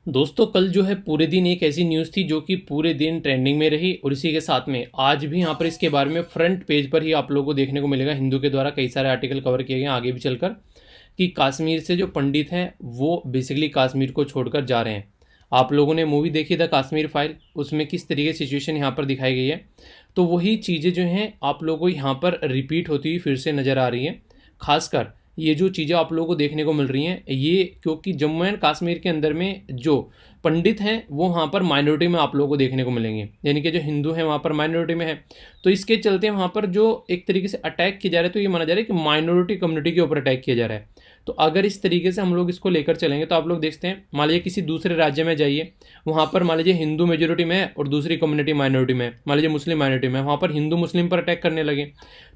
दोस्तों कल जो है पूरे दिन एक ऐसी न्यूज़ थी जो कि पूरे दिन ट्रेंडिंग में रही और इसी के साथ में आज भी यहाँ पर इसके बारे में फ्रंट पेज पर ही आप लोगों को देखने को मिलेगा। हिंदू के द्वारा कई सारे आर्टिकल कवर किए गए हैं आगे भी चलकर कि कश्मीर से जो पंडित हैं वो बेसिकली कश्मीर को छोड़कर जा रहे हैं। आप लोगों ने मूवी देखी द कश्मीर फाइल, उसमें किस तरीके की सिचुएशन यहाँ पर दिखाई गई है। तो वही चीज़ें जो हैं आप लोगों को यहाँ पर रिपीट होती हुई फिर से नज़र आ रही हैं। खासकर ये जो चीज़ें आप लोगों को देखने को मिल रही हैं ये क्योंकि जम्मू एंड कश्मीर के अंदर में जो पंडित हैं वो वहाँ पर माइनॉरिटी में आप लोगों को देखने को मिलेंगे, यानी कि जो हिंदू हैं वहाँ पर माइनॉरिटी में है। तो इसके चलते वहाँ पर जो एक तरीके से अटैक किया जा रहा है तो ये माना जा रहा है कि माइनॉरिटी कम्युनिटी के ऊपर अटैक किया जा रहा है। तो अगर इस तरीके से हम लोग इसको लेकर चलेंगे तो आप लोग देखते हैं, मान लीजिए किसी दूसरे राज्य में जाइए, वहाँ पर मान लीजिए हिंदू मेजोरिटी में है और दूसरी कम्युनिटी माइनॉरिटी में है, मान लीजिए मुस्लिम माइनॉरिटी में है, वहाँ पर हिंदू मुस्लिम पर अटैक करने लगे।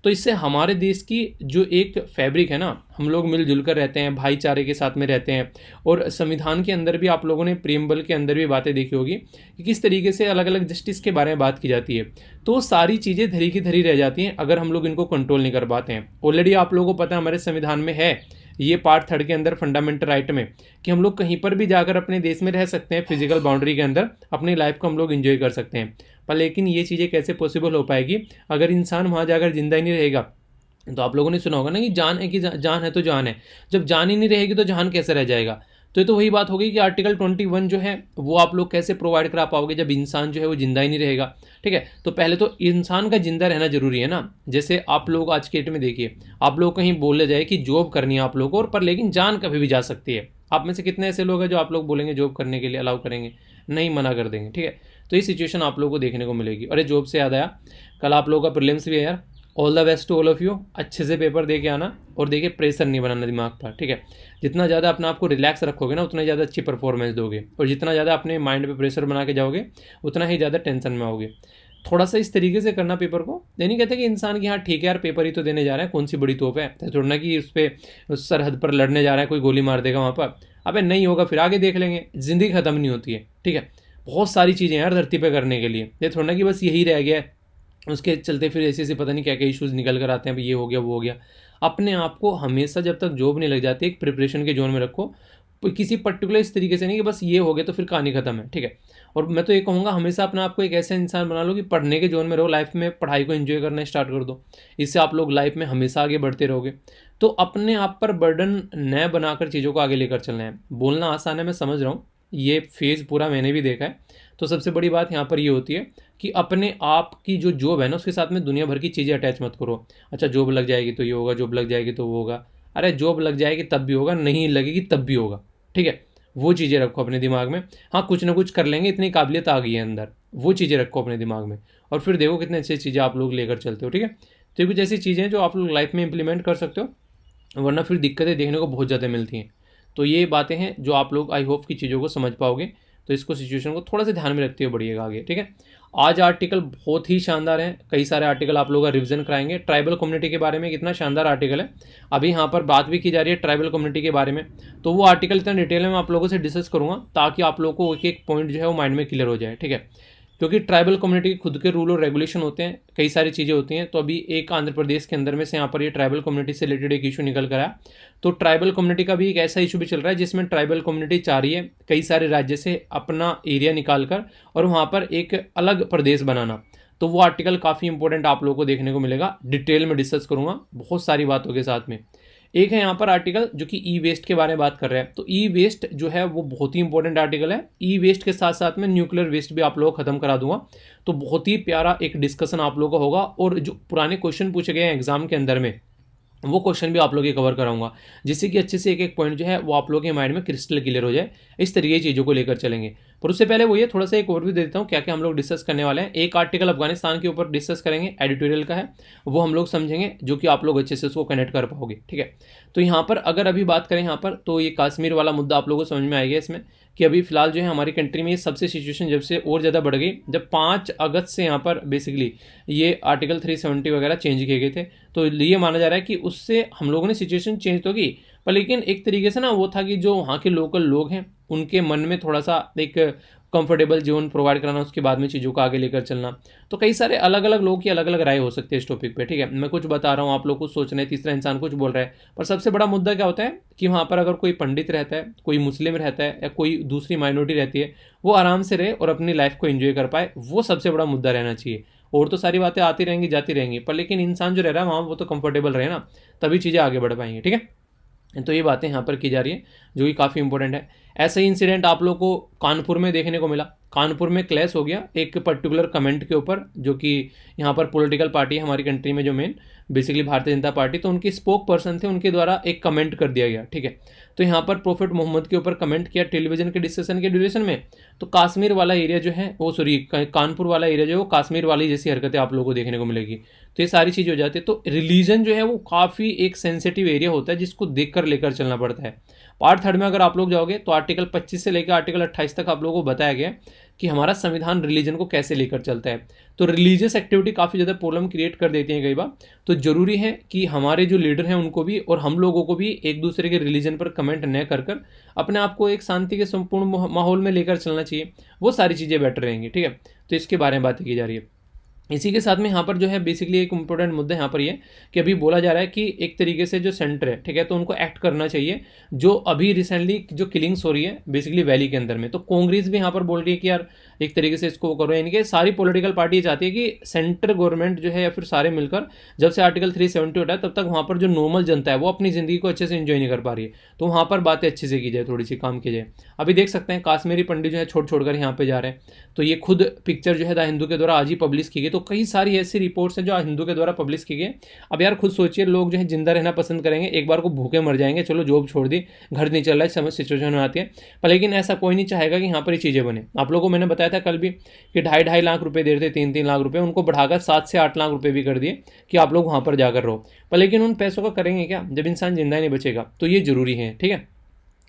तो इससे हमारे देश की जो एक फैब्रिक है ना, हम लोग मिलजुल कर रहते हैं, भाईचारे के साथ में रहते हैं। और संविधान के अंदर भी आप लोगों ने प्रीएम्बल के अंदर भी बातें देखी होगी कि किस तरीके से अलग अलग जस्टिस के बारे में बात की जाती है। तो सारी चीज़ें धरी की धरी रह जाती हैं अगर हम लोग इनको कंट्रोल नहीं कर पाते हैं। ऑलरेडी आप लोगों को पता है हमारे संविधान में है ये पार्ट 3 के अंदर फंडामेंटल राइट में कि हम लोग कहीं पर भी जाकर अपने देश में रह सकते हैं, फिजिकल बाउंड्री के अंदर अपनी लाइफ को हम लोग एंजॉय कर सकते हैं। पर लेकिन ये चीज़ें कैसे पॉसिबल हो पाएगी अगर इंसान वहाँ जाकर जिंदा ही नहीं रहेगा। तो आप लोगों ने सुना होगा ना कि जान है कि जान है तो जान है, जब जान ही नहीं रहेगी तो जहान कैसे रह जाएगा। तो ये तो वही बात होगी कि आर्टिकल 21 जो है वो आप लोग कैसे प्रोवाइड करा पाओगे जब इंसान जो है वो जिंदा ही नहीं रहेगा। ठीक है, तो पहले तो इंसान का जिंदा रहना जरूरी है ना। जैसे आप लोग आज के डेट में देखिए, आप लोग कहीं बोले जाए कि जॉब करनी है आप लोगों को, और पर लेकिन जान कभी भी जा सकती है। आप में से कितने ऐसे लोग हैं जो आप लोग बोलेंगे जॉब करने के लिए अलाउ करेंगे? नहीं, मना कर देंगे। ठीक है, तो ये सिचुएशन आप लोगों को देखने को मिलेगी। अरे जॉब से याद आया, कल आप लोगों का प्रीलिम्स भी है यार। All the best to all of you, अच्छे से पेपर दे के आना और देखिए प्रेशर नहीं बनाना दिमाग पर। ठीक है, जितना ज़्यादा अपने आप को रिलैक्स रखोगे ना उतना ज़्यादा अच्छी परफॉर्मेंस दोगे, और जितना ज़्यादा अपने माइंड पे प्रेशर बना के जाओगे उतना ही ज़्यादा टेंशन में आओगे। थोड़ा सा इस तरीके से करना पेपर को। ये नहीं कहते कि इंसान की हाँ ठीक है यार पेपर ही तो देने जा रहा है, कौन सी बड़ी तोप है, थोड़ा ना कि उस पर सरहद पर लड़ने जा रहा है कोई गोली मार देगा वहाँ पर। अबे नहीं होगा फिर आगे देख लेंगे, ज़िंदगी ख़त्म नहीं होती है। ठीक है, बहुत सारी चीज़ें यार धरती पर करने के लिए, ये थोड़ा ना कि बस यही रह गया है। उसके चलते फिर ऐसे ऐसे पता नहीं क्या क्या इश्यूज़ निकल कर आते हैं, ये हो गया वो हो गया। अपने आप को हमेशा जब तक जॉब नहीं लग जाती एक प्रिपरेशन के जोन में रखो, किसी पर्टिकुलर इस तरीके से नहीं कि बस ये हो गया तो फिर कहानी खत्म है। ठीक है, और मैं तो ये कहूँगा हमेशा अपने आप को एक ऐसा इंसान बना लो कि पढ़ने के जोन में रहो, लाइफ में पढ़ाई को एंजॉय करना स्टार्ट कर दो। इससे आप लोग लाइफ में हमेशा आगे बढ़ते रहोगे। तो अपने आप पर बर्डन न बनाकर चीज़ों को आगे लेकर चलना है। बोलना आसान है, मैं समझ रहा हूँ, ये फेज़ पूरा मैंने भी देखा है। तो सबसे बड़ी बात यहाँ पर ये होती है कि अपने आप की जो जॉब है ना उसके साथ में दुनिया भर की चीज़ें अटैच मत करो। अच्छा जॉब लग जाएगी तो ये होगा, जॉब लग जाएगी तो वो होगा। अरे जॉब लग जाएगी तब भी होगा, नहीं लगेगी तब भी होगा। ठीक है, वो चीज़ें रखो अपने दिमाग में। हाँ कुछ ना कुछ कर लेंगे, इतनी काबिलियत आ गई है अंदर, वो चीज़ें रखो अपने दिमाग में और फिर देखो कितने अच्छी चीज़ें आप लोग लेकर चलते हो। ठीक है, तो ये कुछ ऐसी चीज़ें हैं जो आप लोग लाइफ में इंप्लीमेंट कर सकते हो, वरना फिर दिक्कतें देखने को बहुत ज़्यादा मिलती हैं। तो ये बातें हैं जो आप लोग आई होप की चीज़ों को समझ पाओगे। तो इसको सिचुएशन को थोड़ा सा ध्यान में रखते हुए बढ़िएगा आगे। ठीक है, आज आर्टिकल बहुत ही शानदार है, कई सारे आर्टिकल आप लोगों का रिवीजन कराएंगे। ट्राइबल कम्युनिटी के बारे में कितना शानदार आर्टिकल है, अभी यहाँ पर बात भी की जा रही है ट्राइबल कम्युनिटी के बारे में। तो वो आर्टिकल इतना डिटेल में आप लोगों से डिस्कस करूँगा ताकि आप लोगों को एक एक पॉइंट जो है वो माइंड में क्लियर हो जाए। ठीक है, क्योंकि ट्राइबल कम्युनिटी के खुद के रूल और रेगुलेशन होते हैं, कई सारी चीज़ें होती हैं। तो अभी एक आंध्र प्रदेश के अंदर में से यहाँ पर ये ट्राइबल कम्युनिटी से रिलेटेड एक इशू निकल कर आया। तो ट्राइबल कम्युनिटी का भी एक ऐसा इशू भी चल रहा है जिसमें ट्राइबल कम्युनिटी चाह रही है कई सारे राज्य से अपना एरिया निकाल कर और वहाँ पर एक अलग प्रदेश बनाना। तो वो आर्टिकल काफ़ी इंपॉर्टेंट आप लोगों को देखने को मिलेगा, डिटेल में डिस्कस करूँगा बहुत सारी बातों के साथ में। एक है यहाँ पर आर्टिकल जो कि ई वेस्ट के बारे में बात कर रहे हैं। तो ई वेस्ट जो है वो बहुत ही इंपॉर्टेंट आर्टिकल है। ई वेस्ट के साथ साथ में न्यूक्लियर वेस्ट भी आप लोगों को खत्म करा दूंगा। तो बहुत ही प्यारा एक डिस्कशन आप लोगों का होगा, और जो पुराने क्वेश्चन पूछे गए हैं एग्जाम के अंदर में वो क्वेश्चन भी आप लोग ये कवर कराऊंगा, जिससे कि अच्छे से एक एक पॉइंट जो है वो आप लोगों के माइंड में क्रिस्टल क्लियर हो जाए। इस तरीके की चीज़ों को लेकर चलेंगे। पर उससे पहले वो ये थोड़ा सा एक ओवरव्यू दे देता हूँ क्या क्या हम लोग डिस्कस करने वाले हैं। एक आर्टिकल अफगानिस्तान के ऊपर डिस्कस करेंगे, एडिटोरियल का है, वो हम लोग समझेंगे जो कि आप लोग अच्छे से उसको कनेक्ट कर पाओगे। ठीक है, तो यहाँ पर अगर अभी बात करें यहाँ पर तो ये कश्मीर वाला मुद्दा आप लोगों को समझ में आएगा इसमें कि अभी फिलहाल जो है हमारी कंट्री में ये सबसे सिचुएशन जब से और ज़्यादा बढ़ गई जब 5 अगस्त से यहाँ पर बेसिकली ये आर्टिकल 370 वगैरह चेंज किए गए थे। तो ये माना जा रहा है कि उससे हम लोगों ने सिचुएशन चेंज तो की, पर लेकिन एक तरीके से ना वो था कि जो वहाँ के लोकल लोग हैं उनके मन में थोड़ा सा एक कंफर्टेबल जोन प्रोवाइड कराना, उसके बाद में चीज़ों को आगे लेकर चलना। तो कई सारे अलग अलग लोगों की अलग अलग राय हो सकती है इस टॉपिक पे, ठीक है। मैं कुछ बता रहा हूँ, आप लोग कुछ सोच रहे हैं, तीसरा इंसान कुछ बोल रहा है, पर सबसे बड़ा मुद्दा क्या होता है कि वहाँ पर अगर कोई पंडित रहता है, कोई मुस्लिम रहता है या कोई दूसरी माइनॉरिटी रहती है, वो आराम से रहे और अपनी लाइफ को एंजॉय कर पाए, वो सबसे बड़ा मुद्दा रहना चाहिए। और तो सारी बातें आती रहेंगी जाती रहेंगी, पर लेकिन इंसान जो रह रहा है वहाँ वो तो कंफर्टेबल रहे ना, तभी चीज़ें आगे बढ़ पाएंगी, ठीक है। तो ये बातें यहाँ पर की जा रही है जो कि काफ़ी इंपॉर्टेंट है। ऐसा ही इंसिडेंट आप लोग को कानपुर में देखने को मिला। कानपुर में क्लैश हो गया एक पर्टिकुलर कमेंट के ऊपर, जो कि यहाँ पर पॉलिटिकल पार्टी है हमारी कंट्री में जो main basically Bharatiya Janata party, तो उनके स्पोक पर्सन थे, उनके द्वारा एक कमेंट कर दिया गया, ठीक है। तो यहाँ पर प्रॉफिट मोहम्मद के ऊपर कमेंट किया टेलीविजन के डिस्कशन के ड्यूरेशन में। तो कश्मीर वाला एरिया जो है वो, सॉरी कानपुर वाला एरिया जो है वो कश्मीर वाली जैसी हरकतें आप लोगों को देखने को मिलेगी। तो ये सारी चीज़ हो जाती है। तो रिलीजन जो है वो काफ़ी एक सेंसिटिव एरिया होता है जिसको देख कर लेकर चलना पड़ता है। पार्ट थर्ड में अगर आप लोग जाओगे तो आर्टिकल 25 से लेकर आर्टिकल 28 तक आप लोगों को बताया गया कि हमारा संविधान रिलीजन को कैसे लेकर चलता है। तो रिलीजियस एक्टिविटी काफ़ी ज़्यादा प्रॉब्लम क्रिएट कर देती है कई बार। तो ज़रूरी है कि हमारे जो लीडर हैं उनको भी और हम लोगों को भी एक दूसरे के रिलीजन पर कमेंट न कर अपने आप को एक शांति के संपूर्ण माहौल में लेकर चलना चाहिए। वो सारी चीज़ें बेटर रहेंगी, ठीक है। तो इसके बारे में बातें की जा रही है। इसी के साथ में यहाँ पर जो है बेसिकली एक इंपॉर्टेंट मुद्दा यहाँ पर ये कि अभी बोला जा रहा है कि एक तरीके से जो सेंटर है, ठीक है, तो उनको एक्ट करना चाहिए। जो अभी रिसेंटली जो किलिंग्स हो रही है बेसिकली वैली के अंदर में, तो कांग्रेस भी यहाँ पर बोल रही है कि यार एक तरीके से इसको करो, यानी कि सारी पॉलिटिकल पार्टी चाहती है कि सेंटर गवर्नमेंट जो है या फिर सारे मिलकर, जब से आर्टिकल 370 उठा है तब तक वहाँ पर जो नॉर्मल जनता है वो अपनी ज़िंदगी को अच्छे से एंजॉय नहीं कर पा रही है। तो वहाँ पर बातें अच्छे से की जाए, थोड़ी सी काम की जाए। अभी देख सकते हैं काश्मीरी पंडित जो है छोड़ कर यहाँ पे जा रहे हैं। तो ये खुद पिक्चर जो है द हिंदू के द्वारा आज ही पब्लिश की गई। तो कई सारी ऐसी रिपोर्ट्स हैं जो हिंदू के द्वारा पब्लिश की गई। अब यार खुद सोचिए, लोग जो है जिंदा रहना पसंद करेंगे, एक बार को भूखे मर जाएंगे, चलो जॉब छोड़ दी, घर नहीं चल रहा है, समझ सिचुएशन में आती है, पर लेकिन ऐसा कोई नहीं चाहेगा कि यहाँ पर ये चीज़ें बने। आप लोगों को मैंने बताया था कल भी कि 2.5 लाख रुपए दे रहे थे, 3 लाख रुपए, उनको बढ़ाकर 7 से 8 लाख रुपए भी कर दिए कि आप लोग वहाँ पर जाकर रहो। पर लेकिन उन पैसों का करेंगे क्या जब इंसान जिंदा ही नहीं बचेगा? तो ये जरूरी है, ठीक है।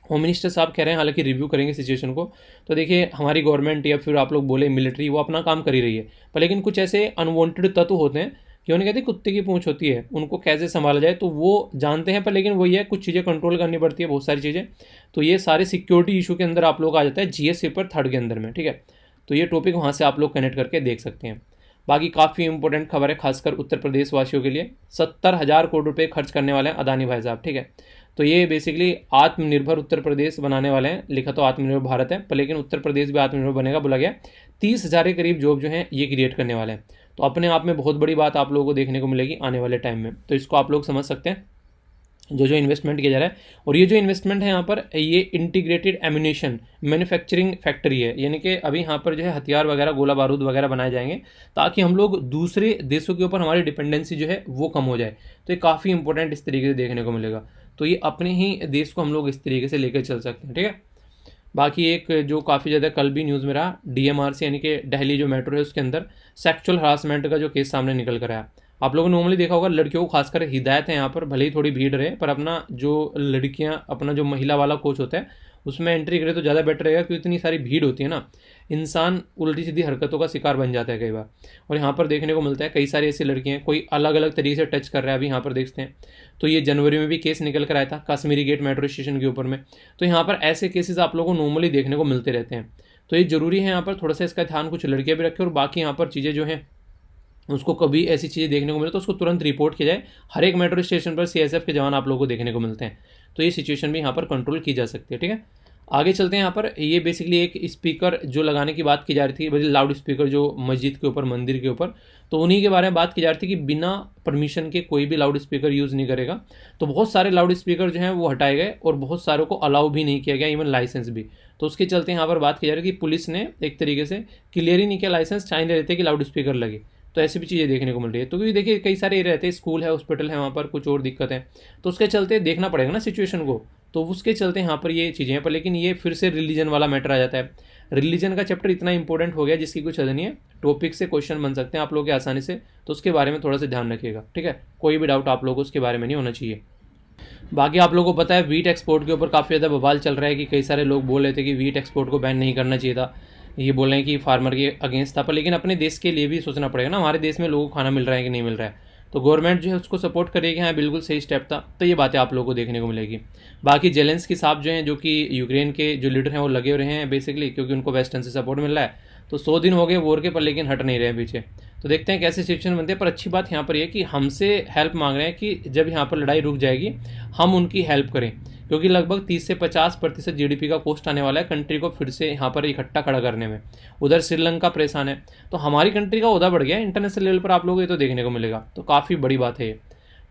होम मिनिस्टर साहब कह रहे हैं हालांकि रिव्यू करेंगे सिचुएशन को। तो देखिए हमारी गवर्नमेंट या फिर आप लोग बोले मिलिट्री, वो अपना काम कर ही रही है, पर लेकिन कुछ ऐसे अनवांटेड तत्व होते हैं कि उन्हें कहते हैं कुत्ते की पूंछ होती है, उनको कैसे संभाला जाए तो वो जानते हैं, पर लेकिन वही है कुछ चीज़ें कंट्रोल करनी पड़ती है, बहुत सारी चीज़ें। तो ये सारे सिक्योरिटी इशू के अंदर आप लोग आ जाता है GS पेपर 3 के अंदर में, ठीक है। तो ये टॉपिक वहाँ से आप लोग कनेक्ट करके देख सकते हैं। बाकी काफ़ी इंपॉर्टेंट खबर है खासकर उत्तर प्रदेश वासियों के लिए। 70,000 करोड़ रुपए खर्च करने वाले हैं अदानी भाई साहब, ठीक है। तो ये बेसिकली आत्मनिर्भर उत्तर प्रदेश बनाने वाले हैं। लिखा तो आत्मनिर्भर भारत है, पर लेकिन उत्तर प्रदेश भी आत्मनिर्भर बनेगा बोला गया। 30,000 के करीब जॉब जो है ये क्रिएट करने वाले हैं। तो अपने आप में बहुत बड़ी बात आप लोगों को देखने को मिलेगी आने वाले टाइम में। तो इसको आप लोग समझ सकते हैं जो इन्वेस्टमेंट किया जा रहा है। और ये जो इन्वेस्टमेंट है यहाँ पर, ये इंटीग्रेटेड एम्यूनेशन मैन्युफैक्चरिंग फैक्ट्री है, यानी कि अभी यहाँ पर जो है हथियार वगैरह, गोला बारूद वगैरह बनाए जाएंगे ताकि हम लोग दूसरे देशों के ऊपर हमारी डिपेंडेंसी जो है वो कम हो जाए। तो ये काफ़ी इंपॉर्टेंट इस तरीके से देखने को मिलेगा। तो ये अपने ही देश को हम लोग इस तरीके से लेकर चल सकते हैं, ठीक है। बाकी एक जो काफ़ी ज़्यादा कल भी न्यूज़ में रहा, DMRC यानी कि दिल्ली जो मेट्रो है उसके अंदर सेक्सुअल हरासमेंट का जो केस सामने निकल कर आया। आप लोगों ने नॉर्मली देखा होगा लड़कियों को खासकर हिदायत है यहाँ पर, भले ही थोड़ी भीड़ रहे, पर अपना जो लड़कियाँ, अपना जो महिला वाला कोच होता है उसमें एंट्री करे तो ज़्यादा बेटर रहेगा, क्योंकि इतनी सारी भीड़ होती है ना, इंसान उल्टी सीधी हरकतों का शिकार बन जाता है कई बार। और यहाँ पर देखने को मिलता है कई सारी ऐसी लड़कियाँ कोई अलग अलग तरीके से टच कर रहा है, अभी यहाँ पर देखते हैं। तो ये जनवरी में भी केस निकल कर आया था कश्मीरी गेट मेट्रो स्टेशन के ऊपर में। तो यहाँ पर ऐसे केसेस आप लोगों को नॉर्मली देखने को मिलते रहते हैं। तो ये ज़रूरी है यहाँ पर थोड़ा सा इसका ध्यान कुछ लड़कियाँ भी रखें, और बाकी यहाँ पर चीज़ें जो हैं उसको कभी ऐसी चीज़ें देखने को मिले तो उसको तुरंत रिपोर्ट किया जाए। हर एक मेट्रो स्टेशन पर CSF के जवान आप लोगों को देखने को मिलते हैं। तो ये सिचुएशन भी यहाँ पर कंट्रोल की जा सकती है, ठीक है। आगे चलते हैं। यहाँ पर ये बेसिकली एक स्पीकर जो लगाने की बात की जा रही थी, लाउड स्पीकर जो मस्जिद के ऊपर, मंदिर के ऊपर, तो उन्हीं के बारे में बात की जा रही थी कि बिना परमिशन के कोई भी लाउड स्पीकर यूज़ नहीं करेगा। तो बहुत सारे लाउड स्पीकर जो हैं वो हटाए गए और बहुत सारों को अलाउ भी नहीं किया गया, इवन लाइसेंस भी। तो उसके चलते यहाँ पर बात की जा रही है कि पुलिस ने एक तरीके से क्लियर ही नहीं किया लाइसेंस, चाहे नहीं रहते कि लाउड स्पीकर लगे। तो ऐसी भी चीज़ें देखने को मिल रही है। तो क्योंकि देखिए कई सारे रहते हैं, स्कूल है, हॉस्पिटल है, वहाँ पर कुछ और दिक्कत है, तो उसके चलते देखना पड़ेगा ना सिचुएशन को। तो उसके चलते यहाँ पर ये चीज़ें हैं। पर लेकिन ये फिर से रिलीजन वाला मैटर आ जाता है। रिलीजन का चैप्टर इतना इंपॉर्टेंट हो गया जिसकी कुछ हद नहीं है, टॉपिक से क्वेश्चन बन सकते हैं आप लोग के आसानी से। तो उसके बारे में थोड़ा सा ध्यान रखिएगा, ठीक है। कोई भी डाउट आप लोगों को उसके बारे में नहीं होना चाहिए। बाकी आप लोगों को पता है वीट एक्सपोर्ट के ऊपर काफ़ी ज़्यादा बवाल चल रहा है कि कई सारे लोग बोल रहे थे कि वीट एक्सपोर्ट को बैन नहीं करना चाहिए था, ये बोल रहे हैं कि फार्मर के अगेंस्ट था। पर लेकिन अपने देश के लिए भी सोचना पड़ेगा ना, हमारे देश में लोगों को खाना मिल रहा है कि नहीं मिल रहा है। तो गवर्नमेंट जो है उसको सपोर्ट करेगी, हाँ बिल्कुल सही स्टेप था। तो ये बातें आप लोगों को देखने को मिलेगी। बाकी जेलेंस्की साहब जो हैं, जो कि यूक्रेन के जो लीडर हैं, वो लगे रहे हैं बेसिकली, क्योंकि उनको वेस्टर्न से सपोर्ट मिल रहा है। तो 100 दिन हो गए वॉर के, पर लेकिन हट नहीं रहे हैं पीछे। तो देखते हैं कैसे सिचुएशन बनते हैं। पर अच्छी बात यहाँ पर यह कि हमसे हेल्प मांग रहे हैं कि जब यहाँ पर लड़ाई रुक जाएगी हम उनकी हेल्प करें, क्योंकि लगभग 30 से 50% जीडीपी का कॉस्ट आने वाला है कंट्री को फिर से यहाँ पर इकट्ठा खड़ा करने में। उधर श्रीलंका परेशान है, तो हमारी कंट्री का ओहदा बढ़ गया है इंटरनेशनल लेवल पर, आप लोगों को ये तो देखने को मिलेगा। तो काफ़ी बड़ी बात है ये।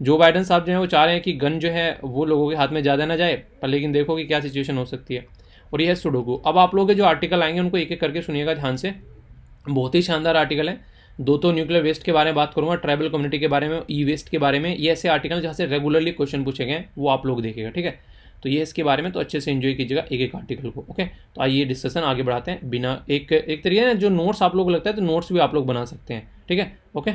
जो बाइडन साहब जो है वो चाह रहे हैं कि गन जो है वो लोगों के हाथ में ज़्यादा ना जाए, पर लेकिन देखो कि क्या सिचुएशन हो सकती है। और ये है सुडोकू। अब आप लोग के जो आर्टिकल आएंगे उनको एक एक करके सुनिएगा ध्यान से, बहुत ही शानदार आर्टिकल है। दो तो न्यूक्लियर वेस्ट के बारे में बात करूंगा, ट्राइबल कम्युनिटी के बारे में, ई वेस्ट के बारे में। ये ऐसे आर्टिकल जहाँ से रेगुलरली क्वेश्चन पूछे गए वो आप लोग देखिएगा, ठीक है। तो ये इसके बारे में तो अच्छे से एंजॉय कीजिएगा एक एक आर्टिकल को, ओके। तो आइए डिस्कशन आगे बढ़ाते हैं बिना एक तरीके से जो नोट्स आप लोग को लगता है तो नोट्स भी आप लोग बना सकते हैं, ठीक है, ओके।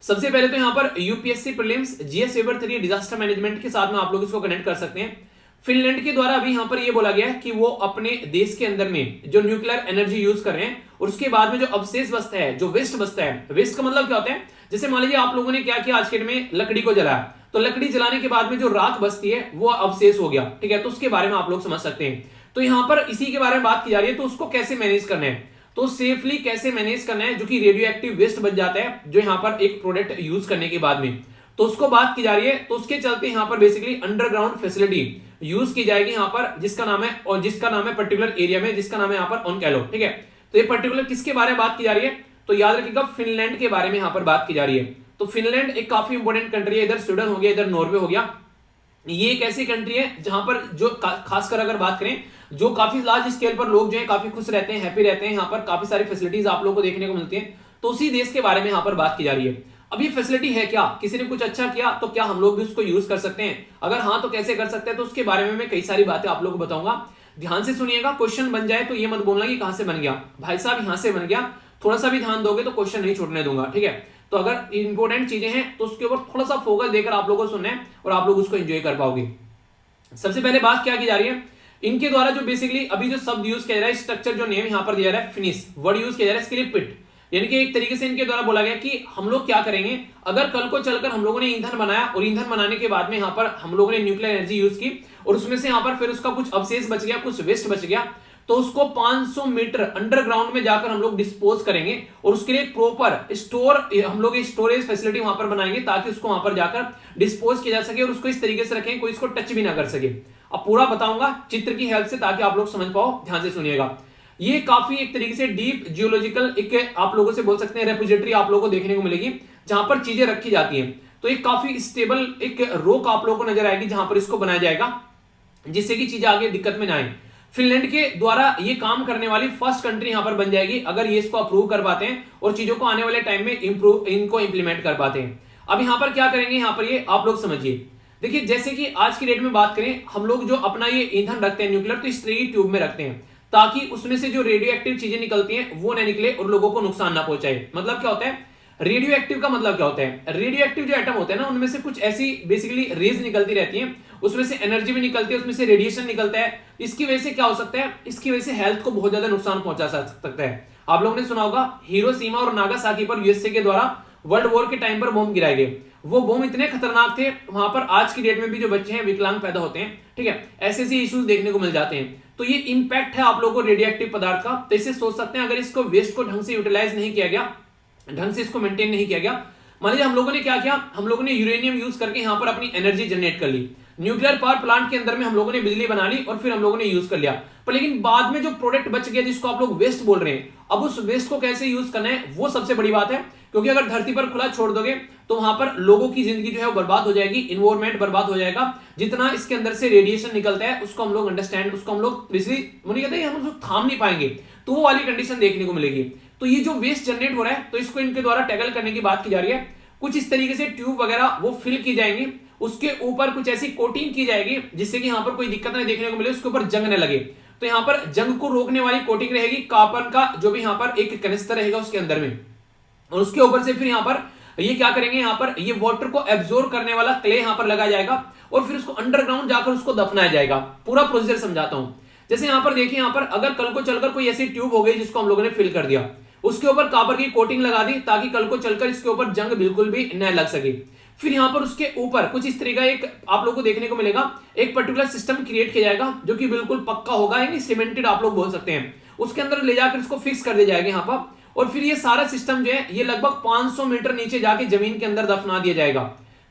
सबसे पहले तो यहाँ पर UPSC prelims GS paper 3 disaster management के साथ में आप लोग इसको कनेक्ट कर सकते हैं। फिनलैंड के द्वारा अभी यहाँ पर ये बोला गया है कि वो अपने देश के अंदर में जो न्यूक्लियर एनर्जी यूज कर रहे हैं और उसके बाद में जो अवशेष बचता है, जो वेस्ट बचता है, वेस्ट का मतलब क्या होता है, जैसे मान लीजिए आप लोगों ने क्या किया आज के दिन में, लकड़ी को जलाया, तो लकड़ी जलाने के बाद में जो राख बचती है वो अवशेष हो गया, ठीक है। तो उसके बारे में आप लोग समझ सकते हैं। तो यहाँ पर इसी के बारे में बात की जा रही है। तो उसको कैसे मैनेज करना है, तो सेफली कैसे मैनेज करना है, जो कि रेडियो एक्टिव वेस्ट बच जाता है जो यहाँ पर एक प्रोडक्ट यूज करने के बाद में, तो उसको बात की जा रही है। तो उसके चलते यहाँ पर बेसिकली अंडरग्राउंड फैसिलिटी यूज की जाएगी यहाँ पर, जिसका नाम है, और जिसका नाम है पर्टिकुलर एरिया में, जिसका नाम है यहाँ पर ऑनकैलो, ठीक है। तो ये पर्टिकुलर किसके बारे में बात की जा रही है, तो याद रखिएगा फिनलैंड के बारे में यहाँ पर बात की जा रही है। तो फिनलैंड एक काफी इंपॉर्टेंट कंट्री है, इधर स्वीडन हो गया, इधर नॉर्वे हो गया। ये एक ऐसी कंट्री है जहां पर जो खासकर अगर बात करें, जो काफी लार्ज स्केल पर लोग जो है काफी खुश रहते हैं, हैप्पी रहते हैं, यहाँ पर काफी सारी फैसिलिटीज आप लोगों को देखने को मिलती हैं। तो उसी देश के बारे में यहाँ पर बात की जा रही है। अब ये फैसिलिटी है क्या, किसी ने कुछ अच्छा किया तो क्या हम लोग भी उसको यूज कर सकते हैं, अगर हाँ तो कैसे कर सकते हैं, तो उसके बारे में मैं कई सारी बातें आप लोगों को बताऊंगा। ध्यान से सुनिएगा, क्वेश्चन बन जाए तो ये मत बोलना कि कहां से बन गया, भाई साहब यहां से बन गया, थोड़ा सा भी ध्यान दोगे तो क्वेश्चन नहीं छूटने दूंगा, ठीक है। तो अगर इंपॉर्टेंट चीजें हैं तो उसके ऊपर थोड़ा सा फोकस देकर आप लोगों को सुनना है और आप लोग उसको एंजॉय कर पाओगे। सबसे पहले बात क्या की जा रही है, इनके द्वारा जो बेसिकली अभी जो शब्द यूज किया जा रहा है, स्ट्रक्चर जो नेम यहां पर दिया जा रहा है, फिनिश वर्ड यूज किया जा रहा है इसके लिए, पिट, यानी कि एक तरीके से इनके द्वारा बोला गया कि हम लोग क्या करेंगे, अगर कल को चलकर हम लोगों ने ईंधन बनाया और ईंधन बनाने के बाद में यहाँ पर हम लोगों ने न्यूक्लियर एनर्जी यूज की और उसमें से यहाँ पर फिर उसका कुछ अवशेष बच गया, कुछ वेस्ट बच गया, तो उसको 500 मीटर अंडरग्राउंड में जाकर हम लोग डिस्पोज करेंगे और उसके लिए प्रॉपर स्टोर, हम लोग स्टोरेज फैसिलिटी वहां पर बनाएंगे ताकि उसको वहां पर जाकर डिस्पोज किया जा सके और उसको इस तरीके से रखें कोई इसको टच भी ना कर सके। अब पूरा बताऊंगा चित्र की हेल्प से ताकि आप लोग समझ पाओ, ध्यान से सुनिएगा। ये काफी एक तरीके से डीप जियोलॉजिकल एक आप लोगों से बोल सकते हैं रेपोजिटरी आप लोगों को देखने को मिलेगी जहां पर चीजें रखी जाती हैं। तो एक काफी स्टेबल एक रोक आप लोगों को नजर आएगी जहां पर इसको बनाया जाएगा जिससे कि चीजें आगे दिक्कत में ना आए। फिनलैंड के द्वारा ये काम करने वाली फर्स्ट कंट्री यहां पर बन जाएगी अगर ये इसको अप्रूव कर पाते हैं और चीजों को आने वाले टाइम में इनको इंप्लीमेंट कर पाते हैं। अब यहां पर क्या करेंगे, यहां पर ये आप लोग समझिए। देखिए जैसे कि आज की डेट में बात करें, हम लोग जो अपना ये ईंधन रखते हैं न्यूक्लियर, तो इस तरह की ट्यूब में रखते हैं ताकि उसमें से जो रेडियो एक्टिव चीजें निकलती हैं वो ना निकले और लोगों को नुकसान ना पहुंचाए। मतलब क्या होता है रेडियो एक्टिव का, मतलब क्या होता है, रेडियो एक्टिव जो एटम होते हैं ना उनमें से कुछ ऐसी बेसिकली रेज निकलती रहती हैं, उसमें से एनर्जी भी निकलती है, उसमें से रेडिएशन निकलता है। इसकी वजह से क्या हो सकता है, इसकी वजह से हेल्थ को बहुत ज्यादा नुकसान पहुंचा सकता है। आप लोगों ने सुना होगा हिरोशिमा और नागासाकी पर यूएसए के द्वारा वर्ल्ड वॉर के टाइम पर बम गिराए गए। वो बम इतने खतरनाक थे, वहां पर आज की डेट में भी जो बच्चे हैं विकलांग पैदा होते हैं, ठीक है, ऐसे ऐसे इश्यूज देखने को मिल जाते हैं। तो ये इंपैक्ट है आप लोगों को रेडियो एक्टिव पदार्थ का। तो इसे सोच सकते हैं अगर इसको वेस्ट को ढंग से यूटिलाइज नहीं किया गया, ढंग से इसको मेंटेन नहीं किया गया, मान लीजिए हम लोगों ने क्या किया, हम लोगों ने यूरेनियम यूज करके यहाँ पर अपनी एनर्जी जनरेट कर ली, न्यूक्लियर पावर प्लांट के अंदर में हम लोगों ने बिजली बना ली और फिर हम लोगों ने यूज कर लिया, पर लेकिन बाद में जो प्रोडक्ट बच गया जिसको आप लोग वेस्ट बोल रहे हैं, अब उस वेस्ट को कैसे यूज करना है वो सबसे बड़ी बात है। क्योंकि अगर धरती पर खुला छोड़ दोगे तो वहां पर लोगों की जिंदगी जो है वो बर्बाद हो जाएगी, इन्वायरमेंट बर्बाद हो जाएगा। जितना इसके अंदर से रेडिएशन निकलता है उसको हम लोग अंडरस्टैंड, उसको हम लोग मुझे कहते हैं हम उसको थाम नहीं पाएंगे, तो वो वाली कंडीशन देखने को मिलेगी। तो ये जो वेस्ट जनरेट हो रहा है तो इसको इनके द्वारा टैकल करने की बात की जा रही है। कुछ इस तरीके से ट्यूब वगैरह वो फिल की जाएंगी, उसके ऊपर कुछ ऐसी कोटिंग की जाएगी जिससे कि यहाँ पर कोई दिक्कत नहीं देखने को मिले, उसके ऊपर जंग न लगे। तो यहाँ पर जंग को रोकने वाली कोटिंग रहेगी, कार्बन का जो भी यहाँ पर एक कनिस्तर रहेगा उसके अंदर में, और उसके ऊपर से फिर यहाँ पर ये क्या करेंगे, यहाँ पर ये वाटर को एब्जॉर्ब करने वाला क्ले यहाँ पर लगाया जाएगा और फिर उसको अंडरग्राउंड जाकर उसको दफनाया जाएगा। पूरा प्रोसीजर समझाता हूं। जैसे यहाँ पर देखिए, यहाँ पर अगर कल को चलकर कोई ऐसी ट्यूब हो गई जिसको हम लोगों ने फिल कर दिया, उसके ऊपर कॉपर की कोटिंग लगा दी ताकि कल को चलकर इसके ऊपर जंग बिल्कुल भी न लग सके। फिर यहां पर उसके ऊपर कुछ इस तरीका एक आप लोगों को देखने को मिलेगा, एक पर्टिकुलर सिस्टम क्रिएट किया जाएगा जो कि बिल्कुल पक्का होगा, यानी सीमेंटेड आप लोग बोल सकते हैं। उसके अंदर ले जाकर इसको फिक्स कर दिया जाएगा यहाँ पर, और फिर ये सारा सिस्टम जो है ये लगभग 500 मीटर नीचे जाके जमीन के अंदर दफना दिया जाएगा।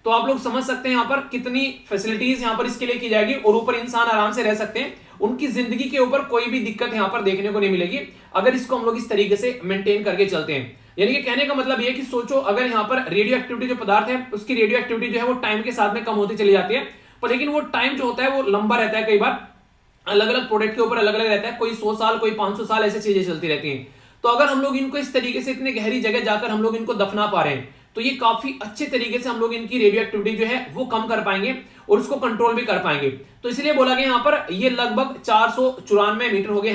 तो आप लोग समझ सकते हैं यहाँ पर कितनी फैसिलिटीज यहाँ पर इसके लिए की जाएगी, और ऊपर इंसान आराम से रह सकते हैं, उनकी जिंदगी के ऊपर कोई भी दिक्कत यहाँ पर देखने को नहीं मिलेगी अगर इसको हम लोग इस तरीके से मेंटेन करके चलते हैं। यानी कि कहने का मतलब ये कि सोचो अगर यहाँ पर रेडियो एक्टिविटी जो पदार्थ है उसकी रेडियो एक्टिविटी जो है वो टाइम के साथ में कम होती चली जाती है, पर लेकिन वो टाइम जो होता है वो लंबा रहता है, कई बार अलग अलग प्रोडक्ट के ऊपर अलग अलग रहता है, कोई 100 साल कोई 500 साल ऐसी चीजें चलती रहती हैं। तो अगर हम लोग इनको इस तरीके से इतने गहरी जगह जाकर हम लोग इनको दफना पा रहे हैं तो ये काफी अच्छे तरीके से हम लोग इनकी रेडियो एक्टिविटी जो है वो कम कर पाएंगे और उसको कंट्रोल भी कर पाएंगे। तो इसलिए बोला गया यहाँ पर ये लगभग 494 मीटर हो गए।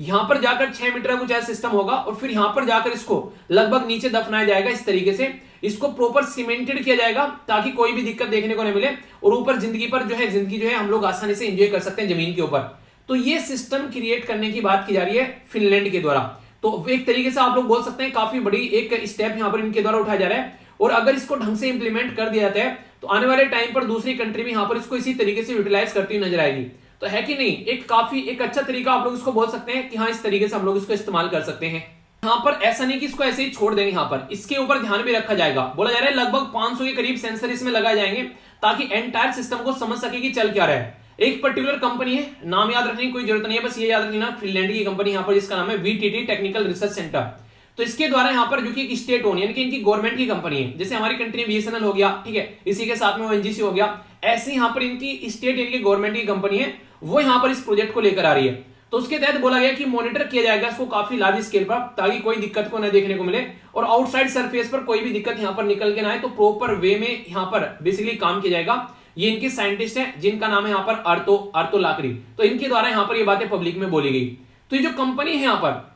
यहाँ पर जाकर 6 मीटर का कुछ ऐसा सिस्टम होगा, और फिर यहाँ पर जाकर इसको लगभग नीचे दफनाया जाएगा इस तरीके से, इसको प्रॉपर सीमेंटेड किया जाएगा ताकि कोई भी दिक्कत देखने को नहीं मिले, और ऊपर जिंदगी जो है हम लोग आसानी से एंजॉय कर सकते हैं जमीन के ऊपर। तो ये सिस्टम क्रिएट करने की बात की जा रही है फिनलैंड के द्वारा। तो एक तरीके से आप लोग बोल सकते हैं काफी बड़ी एक स्टेप यहाँ पर इनके द्वारा उठाया जा रहा है, और अगर इसको ढंग से इंप्लीमेंट कर दिया जाता है तो आने वाले टाइम पर दूसरी कंट्री भी यहाँ पर इसको इसी तरीके से यूटिलाइज करती हुई नजर आएगी। तो है कि नहीं, एक काफी एक अच्छा तरीका आप लोग इसको बोल सकते हैं कि हाँ इस तरीके से हम लोग इसको इस्तेमाल कर सकते हैं। यहाँ पर ऐसा नहीं कि इसको ऐसे ही छोड़ देंगे, यहाँ पर इसके ऊपर ध्यान भी रखा जाएगा। बोला जा रहा है लगभग 500 के करीब सेंसर इसमें लगाए जाएंगे ताकि एंटायर सिस्टम को समझ सके कि चल क्या रहा है। एक पर्टिकुलर कंपनी है, नाम याद रखने की कोई जरूरत नहीं है, बस ये याद रखना फिनलैंड की कंपनी यहाँ पर जिसका नाम है VTT टेक्निकल रिसर्च सेंटर। तो इसके द्वारा यहाँ पर जो कि एक स्टेट ओन यानी कि इनकी गवर्नमेंट की कंपनी है, जैसे हमारी कंट्री BSNL हो गया, ठीक है, इसी के साथ में ONGC हो गया, ऐसे यहाँ पर इनकी स्टेट यानी कि गवर्नमेंट की कंपनी है, वो यहाँ पर इस प्रोजेक्ट को लेकर आ रही है। तो उसके तहत बोला गया कि मॉनिटर किया जाएगा इसको काफी लार्ज स्केल पर ताकि कोई दिक्कत को न देखने को मिले, और आउटसाइड सरफेस पर कोई भी दिक्कत यहाँ पर निकल के ना आए, तो प्रॉपर वे में यहाँ पर बेसिकली काम किया जाएगा। ये इनके साइंटिस्ट हैं जिनका नाम है यहाँ पर आर्थो लाकरी, तो इनके द्वारा यहाँ पर ये बातें पब्लिक में बोली गई। तो ये जो कंपनी है यहाँ पर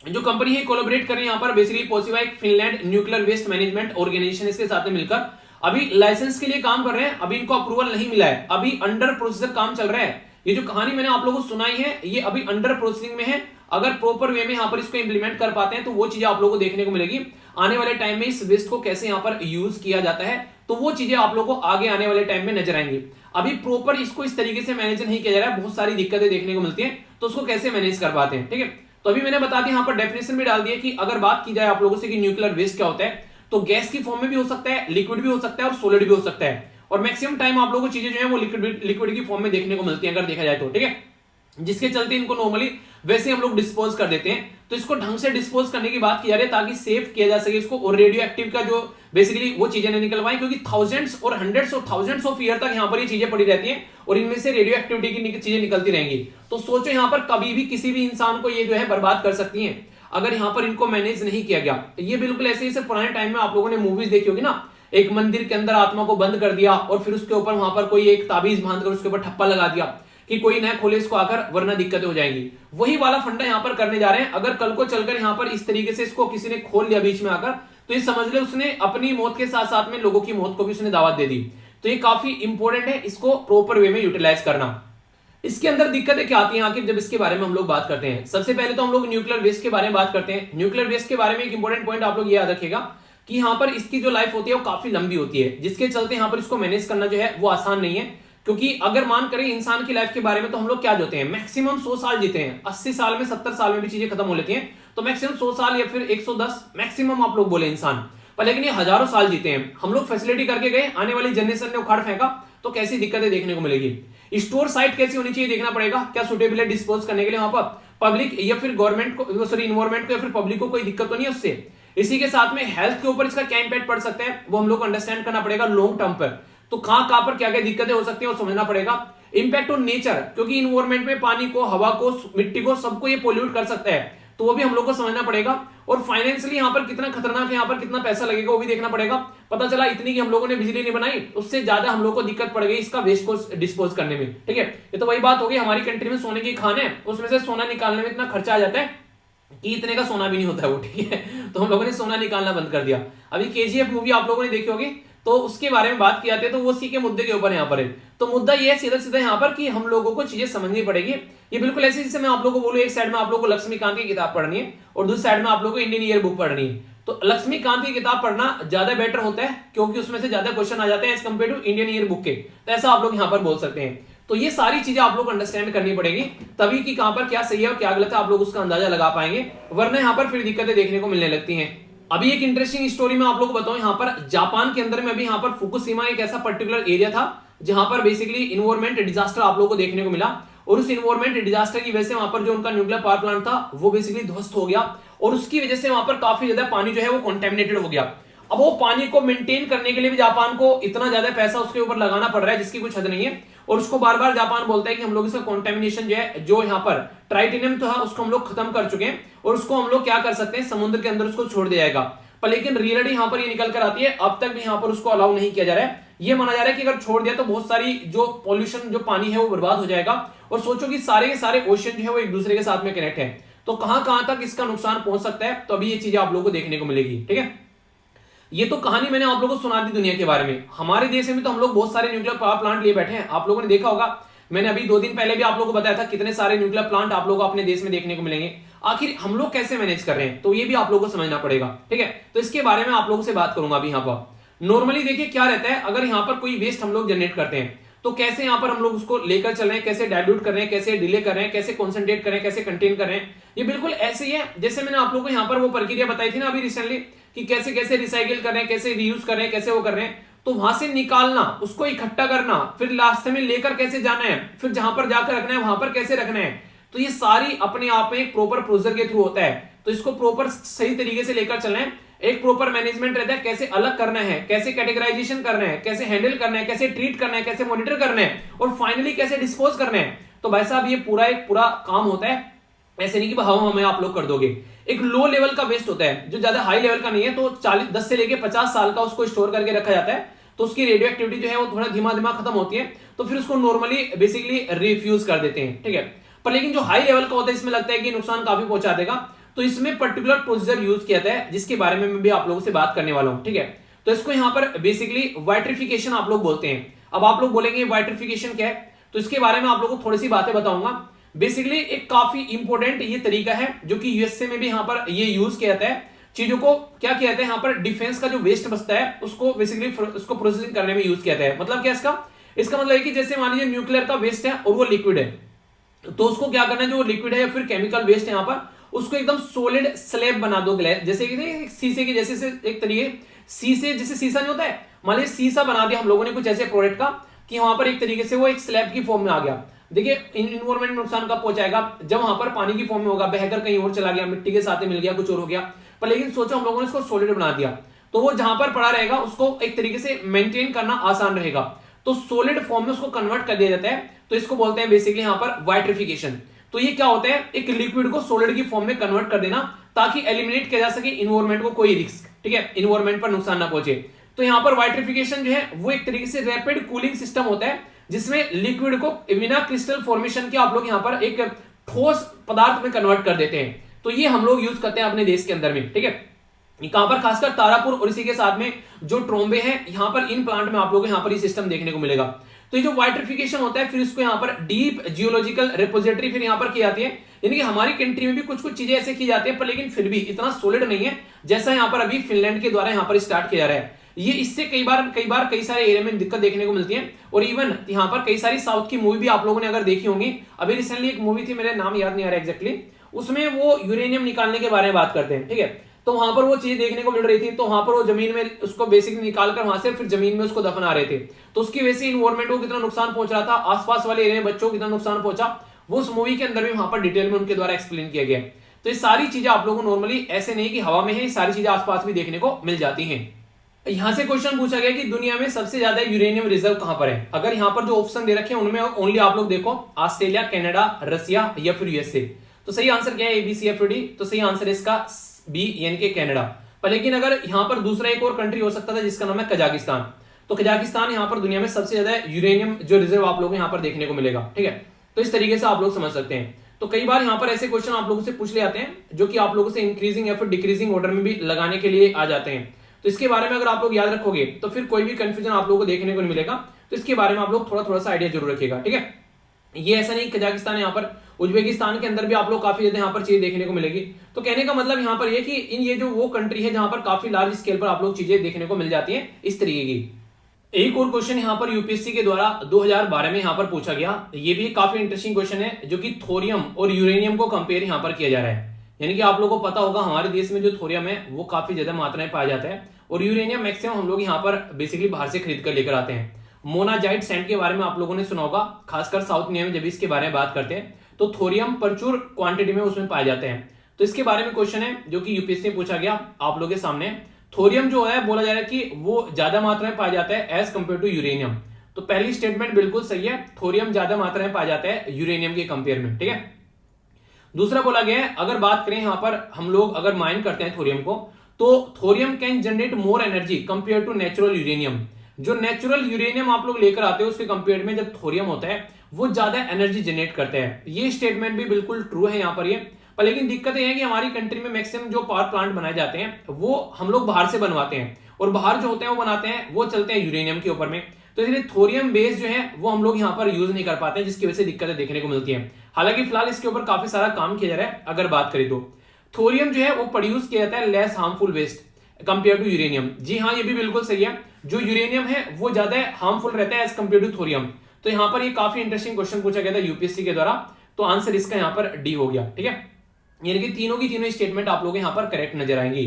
जो कंपनी है कोलैबोरेट कर रही है यहाँ पर बेसिकली पॉसिवा एक Finland nuclear waste management organisation इसके साथ में मिलकर अभी लाइसेंस के लिए काम कर रहे हैं। अभी इनको अप्रूवल नहीं मिला है, अभी अंडर प्रोसेसर काम चल रहा है। ये जो कहानी मैंने आप लोगों को सुनाई है ये अभी अंडर प्रोसेसिंग में है। अगर प्रॉपर वे में यहाँ पर इसको इंप्लीमेंट कर पाते हैं तो वो चीजें आप लोगों को देखने को मिलेगी। आने वाले टाइम में इस वेस्ट को कैसे यहाँ पर यूज किया जाता है तो वो चीजें आप लोगों को आगे आने वाले टाइम में नजर आएंगी। अभी प्रॉपर इसको इस तरीके से मैनेज नहीं किया जा रहा है, बहुत सारी दिक्कतें देखने को मिलती है, तो उसको कैसे मैनेज कर पाते हैं। ठीक है, तो अभी मैंने बता दिया यहाँ पर डेफिनेशन भी डाल दिया कि अगर बात की जाए आप लोगों से कि न्यूक्लियर वेस्ट क्या होता है, तो गैस की फॉर्म में भी हो सकता है, लिक्विड भी हो सकता है और सॉलिड भी हो सकता है, और मैक्सिमम टाइम आप लोगों को चीजें जो है वो लिक्विड की फॉर्म में देखने को मिलती है अगर देखा जाए तो। ठीक है, जिसके चलते इनको नॉर्मली वैसे हम लोग डिस्पोज कर देते हैं, तो इसको ढंग से डिस्पोज करने की बात की जा रही है ताकि सेव किया जा सके इसको, और रेडियो एक्टिव का जो बेसिकली वो चीजें नहीं निकल पाए, क्योंकि थाउजेंड्स और हंड्रेड्स और थाउजेंड्स ऑफ ईयर तक यहाँ पर ये चीजें पड़ी रहती हैं और इनमें से रेडियो एक्टिविटी की चीजें निकलती रहेंगी। तो सोचो यहाँ पर कभी भी किसी भी इंसान को ये जो है बर्बाद कर सकती है अगर यहाँ पर इनको मैनेज नहीं किया गया। ये बिल्कुल ऐसे ही पुराने टाइम में आप लोगों ने मूवीज देखी होगी ना, एक मंदिर के अंदर आत्मा को बंद कर दिया और फिर उसके ऊपर वहां पर कोई एक ताबीज बांधकर उसके ऊपर ठप्पा लगा दिया कि कोई ना खोले इसको आकर वरना दिक्कतें हो जाएंगी। वही वाला फंडा यहाँ पर करने जा रहे हैं। अगर कल को चलकर यहाँ पर इस तरीके से इसको किसी ने खोल लिया बीच में आकर, तो ये समझ ले उसने अपनी मौत के साथ साथ में लोगों की मौत को भी उसने दावत दे दी। तो ये काफी इंपॉर्टेंट है इसको प्रॉपर वे में यूटिलाइज करना। इसके अंदर दिक्कतें क्या आती हैं आखिर जब इसके बारे में हम लोग बात करते हैं। सबसे पहले तो हम लोग न्यूक्लियर वेस्ट के बारे में बात करते हैं। न्यूक्लियर वेस्ट के बारे में एक इंपॉर्टेंट पॉइंट आप लोग ये याद रखिएगा कि यहाँ पर इसकी जो लाइफ होती है वो काफी लंबी होती है, जिसके चलते यहाँ पर इसको मैनेज करना जो है वो आसान नहीं है। क्योंकि अगर मान करें इंसान की लाइफ के बारे में तो हम लोग क्या जोते हैं, मैक्सिमम 100 साल जीते हैं, 80 साल में 70 साल में भी चीजें खत्म हो लेती हैं, तो मैक्सिमम 100 साल या फिर 110 मैक्सिमम आप लोग बोले इंसान, पर लेकिन ये हजारों साल जीते हैं। हम लोग फैसिलिटी करके गए, आने वाली जनरेशन ने उखाड़ फेंका तो कैसी दिक्कतें देखने को मिलेगी। स्टोर साइट कैसी होनी चाहिए देखना पड़ेगा, क्या सुटेबल है डिस्पोज करने के लिए, वहां पर पब्लिक या फिर गवर्नमेंट को सॉरी इन्वायरमेंट को या फिर पब्लिक को कोई दिक्कत तो नहीं है उससे। इसी के साथ में हेल्थ के ऊपर इसका क्या इंपैक्ट पड़ सकता है वो हम लोग को अंडरस्टैंड करना पड़ेगा लॉन्ग टर्म पर, तो कहां पर क्या क्या दिक्कतें हो सकती है वो समझना पड़ेगा। इंपैक्ट ऑन नेचर, क्योंकि इन्वायरमेंट में पानी को, हवा को, मिट्टी को, सबको ये पोल्यूट कर सकता है, तो वो भी हम लोग को समझना पड़ेगा। और फाइनेंशियली यहाँ पर कितना खतरनाक है, यहाँ पर कितना पैसा लगेगा वो भी देखना पड़ेगा। पता चला इतनी की हम लोगों ने बिजली नहीं बनाई, उससे ज्यादा हम लोग को दिक्कत पड़ गई इसका वेस्ट को डिस्पोज करने में। ठीक है, ये तो वही बात होगी, हमारी कंट्री में सोने की खान है, उसमें से सोना निकालने में इतना खर्चा आ जाता है कि इतने का सोना भी नहीं होता है वो। ठीक है, तो हम लोगों ने सोना निकालना बंद कर दिया। अभी KGF मूवी आप लोगों ने देखी होगी, तो उसके बारे में बात की जाती है, तो वो उसी के मुद्दे के ऊपर यहाँ पर है। तो मुद्दा ये है सीधा सीधा यहाँ पर कि हम लोगों को चीजें समझनी पड़ेगी। ये बिल्कुल ऐसे जैसे मैं आप लोगों को बोलूं, एक साइड में आप लोगों को लक्ष्मीकांत की किताब पढ़नी है और दूसरी साइड में आप लोगों को इंडियन ईयर बुक पढ़नी है। तो लक्ष्मीकांत की किताब पढ़ना ज्यादा बेटर होता है क्योंकि उसमें से ज्यादा क्वेश्चन आ जाते हैं as compare to Indian yearbook के। तो ऐसा आप लोग यहाँ पर बोल सकते हैं। तो ये सारी चीजें आप लोग को अंडरस्टैंड करनी पड़ेगी, तभी कि कहां पर क्या सही है और क्या गलत है आप लोग उसका अंदाजा लगा पाएंगे, वरना यहाँ पर फिर दिक्कतें देखने को मिलने लगती हैं। अभी एक इंटरेस्टिंग स्टोरी मैं आप लोगों को बताऊं, यहाँ पर जापान के अंदर में अभी यहाँ पर फुकुशिमा एक ऐसा पर्टिकुलर एरिया था जहां पर बेसिकली इन्वायरमेंट डिजास्टर आप लोगों को देखने को मिला, और उस इन्वायरमेंट डिजास्टर की वजह से वहां पर जो उनका न्यूक्लियर पावर प्लांट था वो बेसिकली ध्वस्त हो गया, और उसकी वजह से वहां पर काफी ज्यादा पानी जो है वो कॉन्टेमिनेटेड हो गया। अब वो पानी को मेंटेन करने के लिए भी जापान को इतना ज्यादा पैसा उसके ऊपर लगाना पड़ रहा है जिसकी कुछ हद नहीं है, और उसको बार बार जापान बोलता है कि हम लोग इसका कॉन्टेमिनेशन जो है, जो यहाँ पर ट्राइटेनियम तो है उसको हम लोग खत्म कर चुके हैं और उसको हम लोग क्या कर सकते हैं, समुद्र के अंदर उसको छोड़ दिया जाएगा। पर लेकिन रियलिटी यहाँ पर ये निकल कर आती है, अब तक भी यहाँ पर उसको अलाउ नहीं किया जा रहा है। ये माना जा रहा है कि अगर छोड़ दिया तो बहुत सारी जो पॉल्यूशन जो पानी है वो बर्बाद हो जाएगा, और सोचो कि सारे के सारे ओशन जो है वो एक दूसरे के साथ में कनेक्ट है, तो कहां कहां तक इसका नुकसान पहुंच सकता है। तो अभी ये चीजें आप लोगों को देखने को मिलेगी। ठीक है, ये तो कहानी मैंने आप लोगों को सुना दी दुनिया के बारे में। हमारे देश में तो हम लोग बहुत सारे न्यूक्लियर पावर प्लांट लिए बैठे हैं, आप लोगों ने देखा होगा। मैंने अभी 2 दिन पहले भी आप लोगों को बताया था कितने सारे न्यूक्लियर प्लांट आप लोगों को अपने देश में देखने को मिलेंगे। आखिर हम लोग कैसे मैनेज कर रहे हैं, तो ये भी आप लोगों को समझना पड़ेगा। ठीक है, तो इसके बारे में आप लोगों से बात करूंगा अभी। यहाँ पर नॉर्मली देखिए क्या रहता है, अगर यहाँ पर कोई वेस्ट हम लोग जनरेट करते हैं तो कैसे यहाँ पर हम लोग उसको लेकर चल रहे हैं, कैसे डाइल्यूट कर रहे हैं, कैसे डिले कर रहे हैं, कैसे कॉन्सेंट्रेट कर रहे हैं, कैसे कंटेन कर रहे हैं। ये बिल्कुल ऐसे ही है जैसे मैंने आप लोगों को यहाँ पर वो प्रक्रिया बताई थी ना अभी रिसेंटली, कि कैसे कैसे रिसाइकिल कर रहे हैं, कैसे रीयूज कर रहे हैं, कैसे वो कर रहे हैं। तो वहां से निकालना, उसको इकट्ठा करना, फिर लास्ट में लेकर कैसे जाना है, फिर जहां पर जाकर रखना है वहां पर कैसे रखना है, तो ये सारी अपने आप में एक प्रॉपर प्रोसीजर के थ्रू होता है। तो इसको प्रॉपर सही तरीके से लेकर चलना है, एक प्रॉपर मैनेजमेंट रहता है, कैसे अलग करना है, कैसे कैटेगराइजेशन करना है, कैसे हैंडल करना है, कैसे ट्रीट करना है, कैसे मॉनिटर करना है, और फाइनली कैसे डिस्पोज करना है। तो भाई साहब ये पूरा एक पूरा काम होता है, ऐसे नहीं कि हवा में आप लोग कर दोगे। एक लो लेवल का वेस्ट होता है जो ज्यादा हाई लेवल का नहीं है, तो 10 से लेके 50 साल का उसको स्टोर करके रखा जाता है, तो उसकी रेडियो एक्टिविटी जो है वो थोड़ा धीमा धीमा खत्म होती है, तो फिर उसको नॉर्मली बेसिकली रिफ्यूज कर देते हैं। ठीक है, पर लेकिन जो हाई लेवल का होता है इसमें लगता है कि नुकसान काफी पहुंचा देगा, तो इसमें पर्टिकुलर प्रोसीजर यूज किया जाता है जिसके बारे में मैं भी आप लोगों से बात करने वाला हूं। ठीक है, तो इसको यहाँ पर बेसिकली वाइट्रिफिकेशन आप लोग बोलते हैं। अब आप लोग बोलेंगे वाइट्रिफिकेशन क्या है, तो इसके बारे में आप लोगों को थोड़ी सी बातें बताऊंगा। बेसिकली एक काफी इंपॉर्टेंट ये तरीका है जो कि यूएसए में भी यहाँ पर ये यूज किया जाता है। चीजों को क्या किया जाता है यहाँ पर, डिफेंस का जो वेस्ट बचता है उसको बेसिकली उसको प्रोसेसिंग करने में यूज किया जाता है। मतलब क्या इसका मतलब है कि जैसे मान लीजिए न्यूक्लियर का वेस्ट है और वो लिक्विड है, तो उसको क्या करना है, जो लिक्विड है या फिर केमिकल वेस्ट है यहाँ पर, उसको एकदम सॉलिड स्लैब बना दो, जैसे कि शीशे की जैसे से एक तरीके शीशे जैसे शीशा नहीं होता है, मान लीजिए शीशा बना दिया हम लोगों ने कुछ ऐसे प्रोडक्ट का कि वहां पर एक तरीके से वो एक स्लैब की फॉर्म में आ गया। देखिए इन्वायरमेंट में नुकसान कब पहुंचाएगा, जब वहां पर पानी की फॉर्म में होगा, बहकर कहीं और चला गया, मिट्टी के साथ मिल गया, कुछ और हो गया। पर लेकिन सोचो हम लोगों ने इसको सॉलिड बना दिया, तो वो जहां पर पड़ा रहेगा उसको एक तरीके से मेंटेन करना आसान रहेगा, तो सॉलिड फॉर्म में उसको कन्वर्ट कर दिया जाता है। तो इसको बोलते हैं बेसिकली यहाँ पर वाइट्रिफिकेशन। तो ये क्या होता है, एक लिक्विड को सॉलिड की फॉर्म में कन्वर्ट कर देना ताकि एलिमिनेट किया जा सके इन्वायरमेंट को कोई रिस्क, ठीक है, इन्वायरमेंट पर नुकसान ना पहुंचे। तो यहाँ पर वाइट्रिफिकेशन जो है वो एक तरीके से रैपिड कूलिंग सिस्टम होता है जिसमें लिक्विड को बिना क्रिस्टल फॉर्मेशन के आप लोग यहाँ पर एक ठोस पदार्थ में कन्वर्ट कर देते हैं। तो ये हम लोग यूज करते हैं अपने देश के अंदर में। ठीक है, कहां पर, खासकर तारापुर और इसी के साथ में जो ट्रोम्बे हैं यहाँ पर, इन प्लांट में आप लोगों को यहाँ पर ये सिस्टम देखने को मिलेगा। तो ये जो वाइट्रिफिकेशन होता है फिर इसको यहाँ पर डीप जियोलॉजिकल रिपोजिटरी फिर यहाँ पर की जाती है, यानी कि हमारी कंट्री में भी कुछ कुछ चीजें ऐसे की जाती है, पर लेकिन फिर भी इतना सॉलिड नहीं है जैसा यहाँ पर अभी फिनलैंड के द्वारा यहाँ पर स्टार्ट किया जा रहा है। ये इससे कई बार कई सारे एरिया में दिक्कत देखने को मिलती है, और इवन यहाँ पर कई सारी साउथ की मूवी भी आप लोगों ने अगर देखी होंगी, अभी रिसेंटली एक मूवी थी, मेरे नाम याद नहीं आ रहा एग्जैक्टली, उसमें वो यूरेनियम निकालने के बारे में बात करते हैं। ठीक है, तो वहां पर वो चीज देखने को मिल रही थी, तो वहां पर वो जमीन में उसको बेसिकली निकालकर वहां से फिर जमीन में उसको दफना रहे थे, तो उसकी वजह से इन्वायरमेंट को कितना नुकसान पहुंच रहा था, आसपास वाले एरिया में बच्चों को कितना नुकसान पहुंचा, वो उस मूवी के अंदर भी वहां पर डिटेल में उनके द्वारा एक्सप्लेन किया गया। तो ये सारी चीजें आप लोगों को नॉर्मली ऐसे नहीं कि हवा में है, ये सारी चीजें आसपास भी देखने को मिल जाती हैं। यहां से क्वेश्चन पूछा गया कि दुनिया में सबसे ज्यादा यूरेनियम रिजर्व कहां पर है। अगर यहां पर जो ऑप्शन दे रखे हैं उनमें ओनली आप लोग देखो ऑस्ट्रेलिया, कनाडा, रसिया या फिर यूएसए। तो सही आंसर क्या है, ABCFD। तो सही आंसर है इसका बी यानी कि कनाडा। पर लेकिन अगर यहां पर दूसरा एक और कंट्री हो सकता था जिसका नाम है कजाकिस्तान, तो कजाकिस्तान यहां पर दुनिया में सबसे ज्यादा यूरेनियम जो रिजर्व आप लोगों को यहां पर देखने को मिलेगा। ठीक है, तो इस तरीके से आप लोग समझ सकते हैं। तो कई बार यहां पर ऐसे क्वेश्चन आप लोगों से पूछ ले जाते हैं जो कि आप लोगों से इंक्रीजिंग या फिर डिक्रीजिंग ऑर्डर में भी लगाने के लिए आ जाते हैं। तो इसके बारे में अगर आप लोग याद रखोगे तो फिर कोई भी कंफ्यूजन आप लोगों को देखने को नहीं मिलेगा। तो इसके बारे में आप लोग थोड़ा थोड़ा सा आइडिया जरूर रखिएगा, ठीक है। ये ऐसा नहीं, कजाकिस्तान यहाँ पर उज्बेकिस्तान के अंदर भी आप लोग काफी ज्यादा यहाँ पर चीजें देखने को मिलेगी। तो कहने का मतलब यहाँ पर ये कि इन ये जो वो कंट्री है जहां पर काफी लार्ज स्केल पर आप लोग चीजें देखने को मिल जाती हैं इस तरीके की। एक और क्वेश्चन यहाँ पर यूपीएससी के द्वारा 2012 में यहाँ पर पूछा गया, ये भी काफी इंटरेस्टिंग क्वेश्चन है, जो कि थोरियम और यूरेनियम को कंपेयर यहाँ पर किया जा रहा है। यानी कि आप लोगों को पता होगा हमारे देश में जो थोरियम है वो काफी ज्यादा मात्रा में पाया जाता है, और यूरेनियम मैक्सिमम हम लोग यहाँ पर बेसिकली बाहर से खरीद कर लेकर आते हैं। मोनाजाइट सैंड के बारे में आप लोगों ने सुना होगा, खासकर साउथ इंडिया में जब इसके बारे में बात करते हैं तो थोरियम प्रचुर क्वांटिटी में उसमें पाए जाते हैं। तो इसके बारे में क्वेश्चन है जो कि यूपीएससी में पूछा गया आप लोगों के सामने। थोरियम जो है बोला जा रहा है कि वो ज्यादा मात्रा में पाया जाता है एज कंपेयर टू यूरेनियम। तो पहली स्टेटमेंट बिल्कुल सही है, थोरियम ज्यादा मात्रा में पाया जाता है यूरेनियम के कंपेयर में, ठीक है। दूसरा बोला गया है, अगर बात करें यहां पर हम लोग अगर माइन करते हैं थोरियम को, तो thorium can generate more energy compare to natural uranium. जो नेचुरल यूरेनियम आप लोग लेकर आते हो उसके कंपेयर में जब थोरियम होता है वो ज्यादा एनर्जी जनरेट करता है। ये स्टेटमेंट भी बिल्कुल ट्रू है यहाँ पर ये। पर लेकिन दिक्कत यह है कि हमारी कंट्री में मैक्सिमम जो पावर प्लांट बनाए जाते हैं वो हम लोग बाहर से बनवाते हैं, और बाहर जो होते हैं वो बनाते हैं वो चलते हैं यूरेनियम के ऊपर में। तो इसलिए थोरियम बेस जो है वो हम लोग यहाँ पर यूज नहीं कर पाते हैं, जिसकी वजह से दिक्कतें देखने को मिलती है। हालांकि फिलहाल इसके ऊपर काफी सारा काम किया जा रहा है। अगर बात करें तो थोरियम जो है वो प्रोड्यूस किया जाता है less harmful waste compare to uranium. जी हाँ, ये भी बिल्कुल सही है, जो यूरेनियम है वो ज्यादा हार्मफुल रहता है एज कंपेयर टू थोरियम। तो यहाँ पर ये काफी इंटरेस्टिंग क्वेश्चन पूछा गया था यूपीएससी के द्वारा, तो आंसर इसका यहाँ पर डी हो गया, ठीक है। यानी कि तीनों की तीनों स्टेटमेंट आप लोग यहाँ पर करेक्ट नजर आएंगी।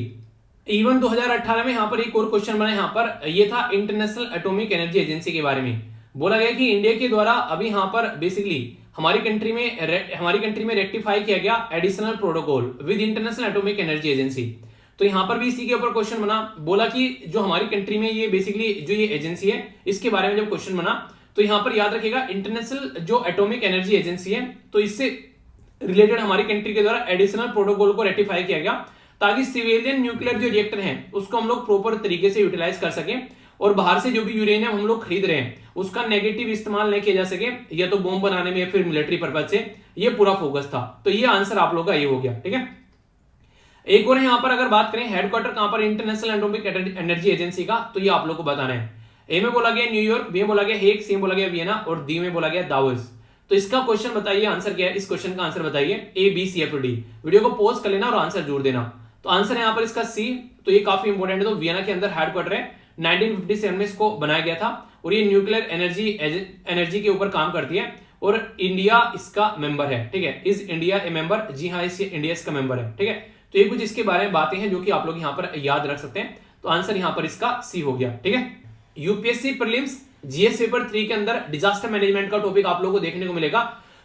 इवन 2018 में यहाँ पर एक और क्वेश्चन बना, यहाँ पर ये था इंटरनेशनल एटॉमिक एनर्जी एजेंसी के बारे में। बोला गया कि इंडिया के द्वारा अभी यहाँ पर बेसिकली हमारी कंट्री में रेक्टिफाई किया गया additional protocol with international atomic energy agency. तो यहाँ पर भी इसी के ऊपर क्वेश्चन बना, बोला कि जो हमारी कंट्री में ये बेसिकली जो ये एजेंसी है इसके बारे में जब क्वेश्चन बना तो यहाँ पर याद रखिएगा इंटरनेशनल जो एटॉमिक एनर्जी एजेंसी है, तो इससे रिलेटेड हमारी कंट्री के द्वारा एडिशनल प्रोटोकॉल को रेटिफाई किया गया, ताकि सिविलियन न्यूक्लियर जो रिएक्टर हैं उसको हम लोग प्रॉपर तरीके से यूटिलाइज कर सकें, और बाहर से जो भी यूरेनियम हम लोग खरीद रहे हैं उसका नेगेटिव इस्तेमाल नहीं किया जा सके, या तो बॉम्ब बनाने में या फिर मिलिट्री पर्पज से। ये पूरा फोकस था। तो ये आंसर आप लोग का ये हो गया, ठीक है। एक और यहाँ पर अगर बात करें हेडक्वार्टर कहां पर इंटरनेशनल एटॉमिक एनर्जी एजेंसी का, तो ये आप लोग को बताना है। ए में बोला गया न्यूयॉर्क, बी में बोला गया हेग, सी में बोला गया वियना, और डी में बोला गया दावोस। तो इसका क्वेश्चन बताइए, आंसर क्या है, इस क्वेश्चन का आंसर बताइए A B C F D. Video को पॉज कर लेना और आंसर जोड़ देना। तो आंसर है यहाँ पर इसका सी। तो ये काफी इंपॉर्टेंट है। तो वियना के अंदर हेडक्वार्टर है, 1957 में इसको बनाया गया था, और ये न्यूक्लियर एनर्जी के ऊपर काम करती है, और इंडिया इसका मेंबर है, ठीक है। Is India a member? जी हाँ, इंडिया इसका मेंबर है, ठीक है। तो ये कुछ इसके बारे में बातें हैं जो कि आप लोग यहाँ पर याद रख सकते हैं। तो आंसर यहाँ पर इसका सी हो गया, ठीक है। यूपीएससी प्रीलिम्स जीएस पेपर 3 के अंदर डिजास्टर मैनेजमेंट का टॉपिक आप लोगों को देखने को मिलेगा,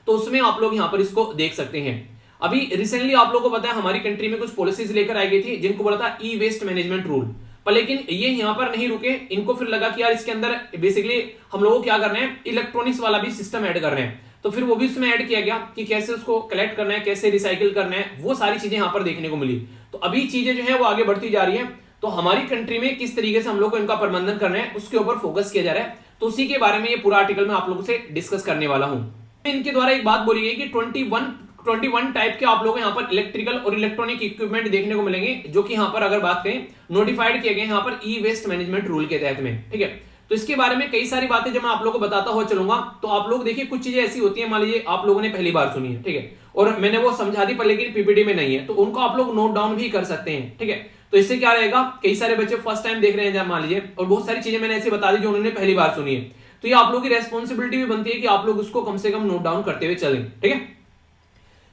तो उसमें आप लोग यहाँ पर इसको देख सकते हैं। अभी रिसेंटली आप लोगों को पता है हमारी कंट्री में कुछ पॉलिसीज लेकर आई गई थी जिनको बोला था ई वेस्ट मैनेजमेंट रूल, पर लेकिन ये यहाँ पर नहीं रुके। इनको फिर लगा कि यार इसके अंदर बेसिकली हम लोगों को क्या करना है, इलेक्ट्रॉनिक्स वाला भी सिस्टम ऐड कर रहे हैं। तो फिर वो भी उसमें ऐड किया गया कि कैसे उसको कलेक्ट करना है, कैसे रिसाइकिल करना है, वो सारी चीजें यहाँ पर देखने को मिली। तो अभी चीजें जो है वो आगे बढ़ती जा रही है। तो हमारी कंट्री में किस तरीके से हम लोग को इनका प्रबंधन करना है उसके ऊपर फोकस किया जा रहा है। तो उसी के बारे में ये पूरा आर्टिकल मैं आप लोगों से डिस्कस करने वाला हूं। इनके द्वारा एक बात बोली गई कि 21 टाइप के आप लोग यहाँ पर इलेक्ट्रिकल और इलेक्ट्रॉनिक इक्विपमेंट देखने को मिलेंगे, जो कि यहाँ पर अगर बात करें नोटिफाइड किए गए यहाँ पर ई वेस्ट मैनेजमेंट रूल के तहत में, ठीक है। तो इसके बारे में कई सारी बातें जब मैं आप लोगों को बताता हुआ चलूंगा, तो आप लोग देखिए कुछ चीजें ऐसी होती है, मान लीजिए आप लोगों ने पहली बार सुनी है, ठीक है, और मैंने वो समझा दी पर लेकिन पीपीटी में नहीं है, तो उनको आप लोग नोट डाउन भी कर सकते हैं, ठीक है। तो इससे क्या रहेगा, कई सारे बच्चे फर्स्ट टाइम देख रहे हैं मान लीजिए, और बहुत सारी चीजें मैंने ऐसे बता दी जो उन्होंने पहली बार सुनी है, तो ये आप लोगों की रेस्पॉन्सिबिलिटी भी बनती है कि आप लोग उसको कम से कम नोट डाउन करते हुए चलें, ठीक है।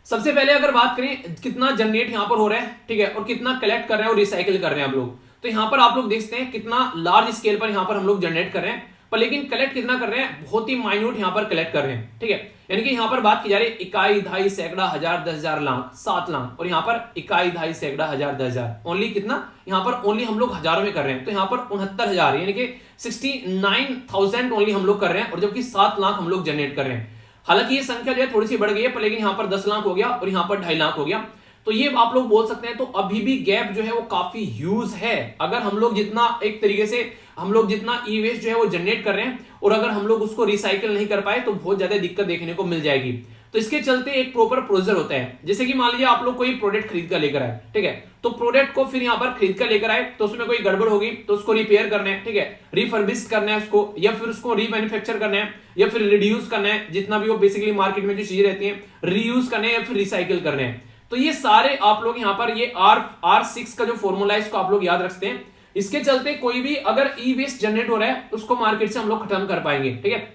सबसे पहले अगर बात करें कितना जनरेट यहाँ पर हो रहा है, ठीक है, और कितना कलेक्ट कर रहे हैं और रिसाइकिल कर रहे हैं आप लोग, तो यहाँ पर आप लोग देखते हैं कितना लार्ज स्केल पर यहाँ पर हम लोग जनरेट कर रहे हैं, पर लेकिन कलेक्ट कितना कर रहे हैं, बहुत ही माइन्यूट यहाँ पर कलेक्ट कर रहे हैं, ठीक है। यानी कि यहाँ पर बात की जा रही है इकाई, दहाई, सैकड़ा, हजार, 10,000, लाख, 7 लाख, और यहाँ पर इकाई, दहाई, सैकड़ा, हजार, 10,000, ओनली कितना यहाँ पर ओनली हम लोग हजारों में कर रहे हैं। तो यहाँ पर 69,000 यानी कि 69,000 ओनली हम लोग कर रहे हैं, और जबकि 7 लाख हम लोग जनरेट कर रहे हैं। हालांकि ये संख्या जो है थोड़ी सी बढ़ गई है, पर लेकिन यहाँ पर 10 लाख हो गया और यहाँ पर 2.5 लाख हो गया, तो ये आप लोग बोल सकते हैं। तो अभी भी गैप जो है वो काफी ह्यूज है। अगर हम लोग जितना एक तरीके से हम लोग जितना ई वेस्ट जो है वो जनरेट कर रहे हैं, और अगर हम लोग उसको रिसाइकिल नहीं कर पाए तो बहुत ज्यादा दिक्कत देखने को मिल जाएगी। तो इसके चलते एक प्रॉपर प्रोसीजर होता है। जैसे कि मान लीजिए आप लोग कोई प्रोडक्ट खरीद कर लेकर आए, ठीक है, तो प्रोडक्ट को फिर यहाँ पर खरीद कर लेकर आए तो उसमें कोई गड़बड़ होगी तो उसको रिपेयर करना है, ठीक है, रिफर्बिश करना है उसको, या फिर उसको रीमैन्युफैक्चर करना है, या फिर रिड्यूस करना है, जितना भी वो बेसिकली मार्केट में जो चीजें रहती हैं रीयूज करने हैं या फिर रिसाइकिल करने हैं। तो ये सारे आप लोग यहाँ पर ये R6 का जो फॉर्मूला है इसको आप लोग याद रखते हैं। इसके चलते कोई भी अगर ई वेस्ट जनरेट हो रहा है उसको मार्केट से हम लोग खत्म कर पाएंगे, ठीक है।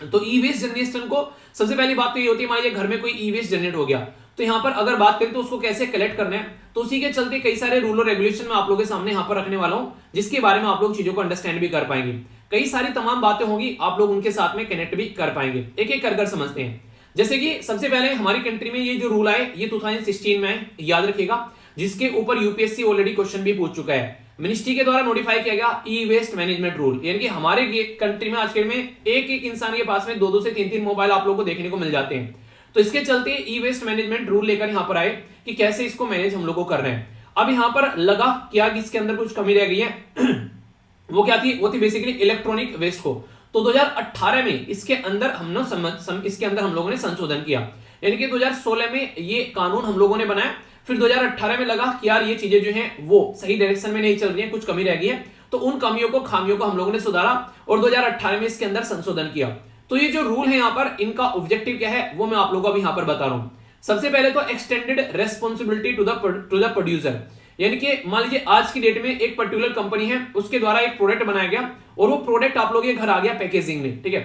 तो ई वेस्ट जनरेशन को सबसे पहली बात तो ये होती है, मान लीजिए घर में कोई ई वेस्ट जनरेट हो गया तो यहाँ पर अगर बात करें तो उसको कैसे कलेक्ट करना है, तो उसी के चलते कई सारे रूल और रेगुलेशन मैं आप लोगों के सामने यहाँ पर रखने वाला हूं, जिसके बारे में आप लोग चीजों को अंडरस्टैंड भी कर पाएंगे। कई सारी तमाम बातें होंगी, आप लोग उनके साथ में कनेक्ट भी कर पाएंगे। एक एक कर समझते हैं। जैसे कि सबसे पहले हमारी कंट्री में ये जो रूल आए ये 2016 में है, याद रखिएगा, जिसके ऊपर यूपीएससी ऑलरेडी क्वेश्चन भी पूछ चुका है। मिनिस्ट्री के द्वारा नोटिफाई किया गया ई वेस्ट मैनेजमेंट रूल, यानी कि हमारे कंट्री में आज के में एक एक इंसान के पास में 2-2 से 3-3 मोबाइल आप लोगों को देखने को मिल जाते हैं। तो इसके चलते ई वेस्ट मैनेजमेंट रूल लेकर यहां पर आए कि कैसे इसको मैनेज हम लोग को करना है। अब यहां पर लगा क्या कि इसके अंदर कुछ कमी रह गई है वो क्या थी, वो थी बेसिकली इलेक्ट्रॉनिक वेस्ट को। तो 2018 में इसके अंदर इसके अंदर हम लोगों ने संशोधन किया, यानी कि 2016 में ये कानून हम लोगों ने बनाया, फिर 2018 में लगा कि यार ये चीजें जो हैं वो सही डायरेक्शन में नहीं चल रही हैं, कुछ कमी रह गई है, तो उन कमियों को खामियों को हम लोगों ने सुधारा और 2018 में इसके अंदर संशोधन किया। तो ये जो रूल है यहाँ पर इनका ऑब्जेक्टिव क्या है वो मैं आप लोगों को अभी यहाँ पर बता रहा हूं। सबसे पहले तो extended responsibility to the producer, यानी कि मान लीजिए आज की डेट में एक पर्टिकुलर कंपनी है, उसके द्वारा एक प्रोडक्ट बनाया गया और वो प्रोडक्ट आप लोग के घर आ गया पैकेजिंग में, ठीक है,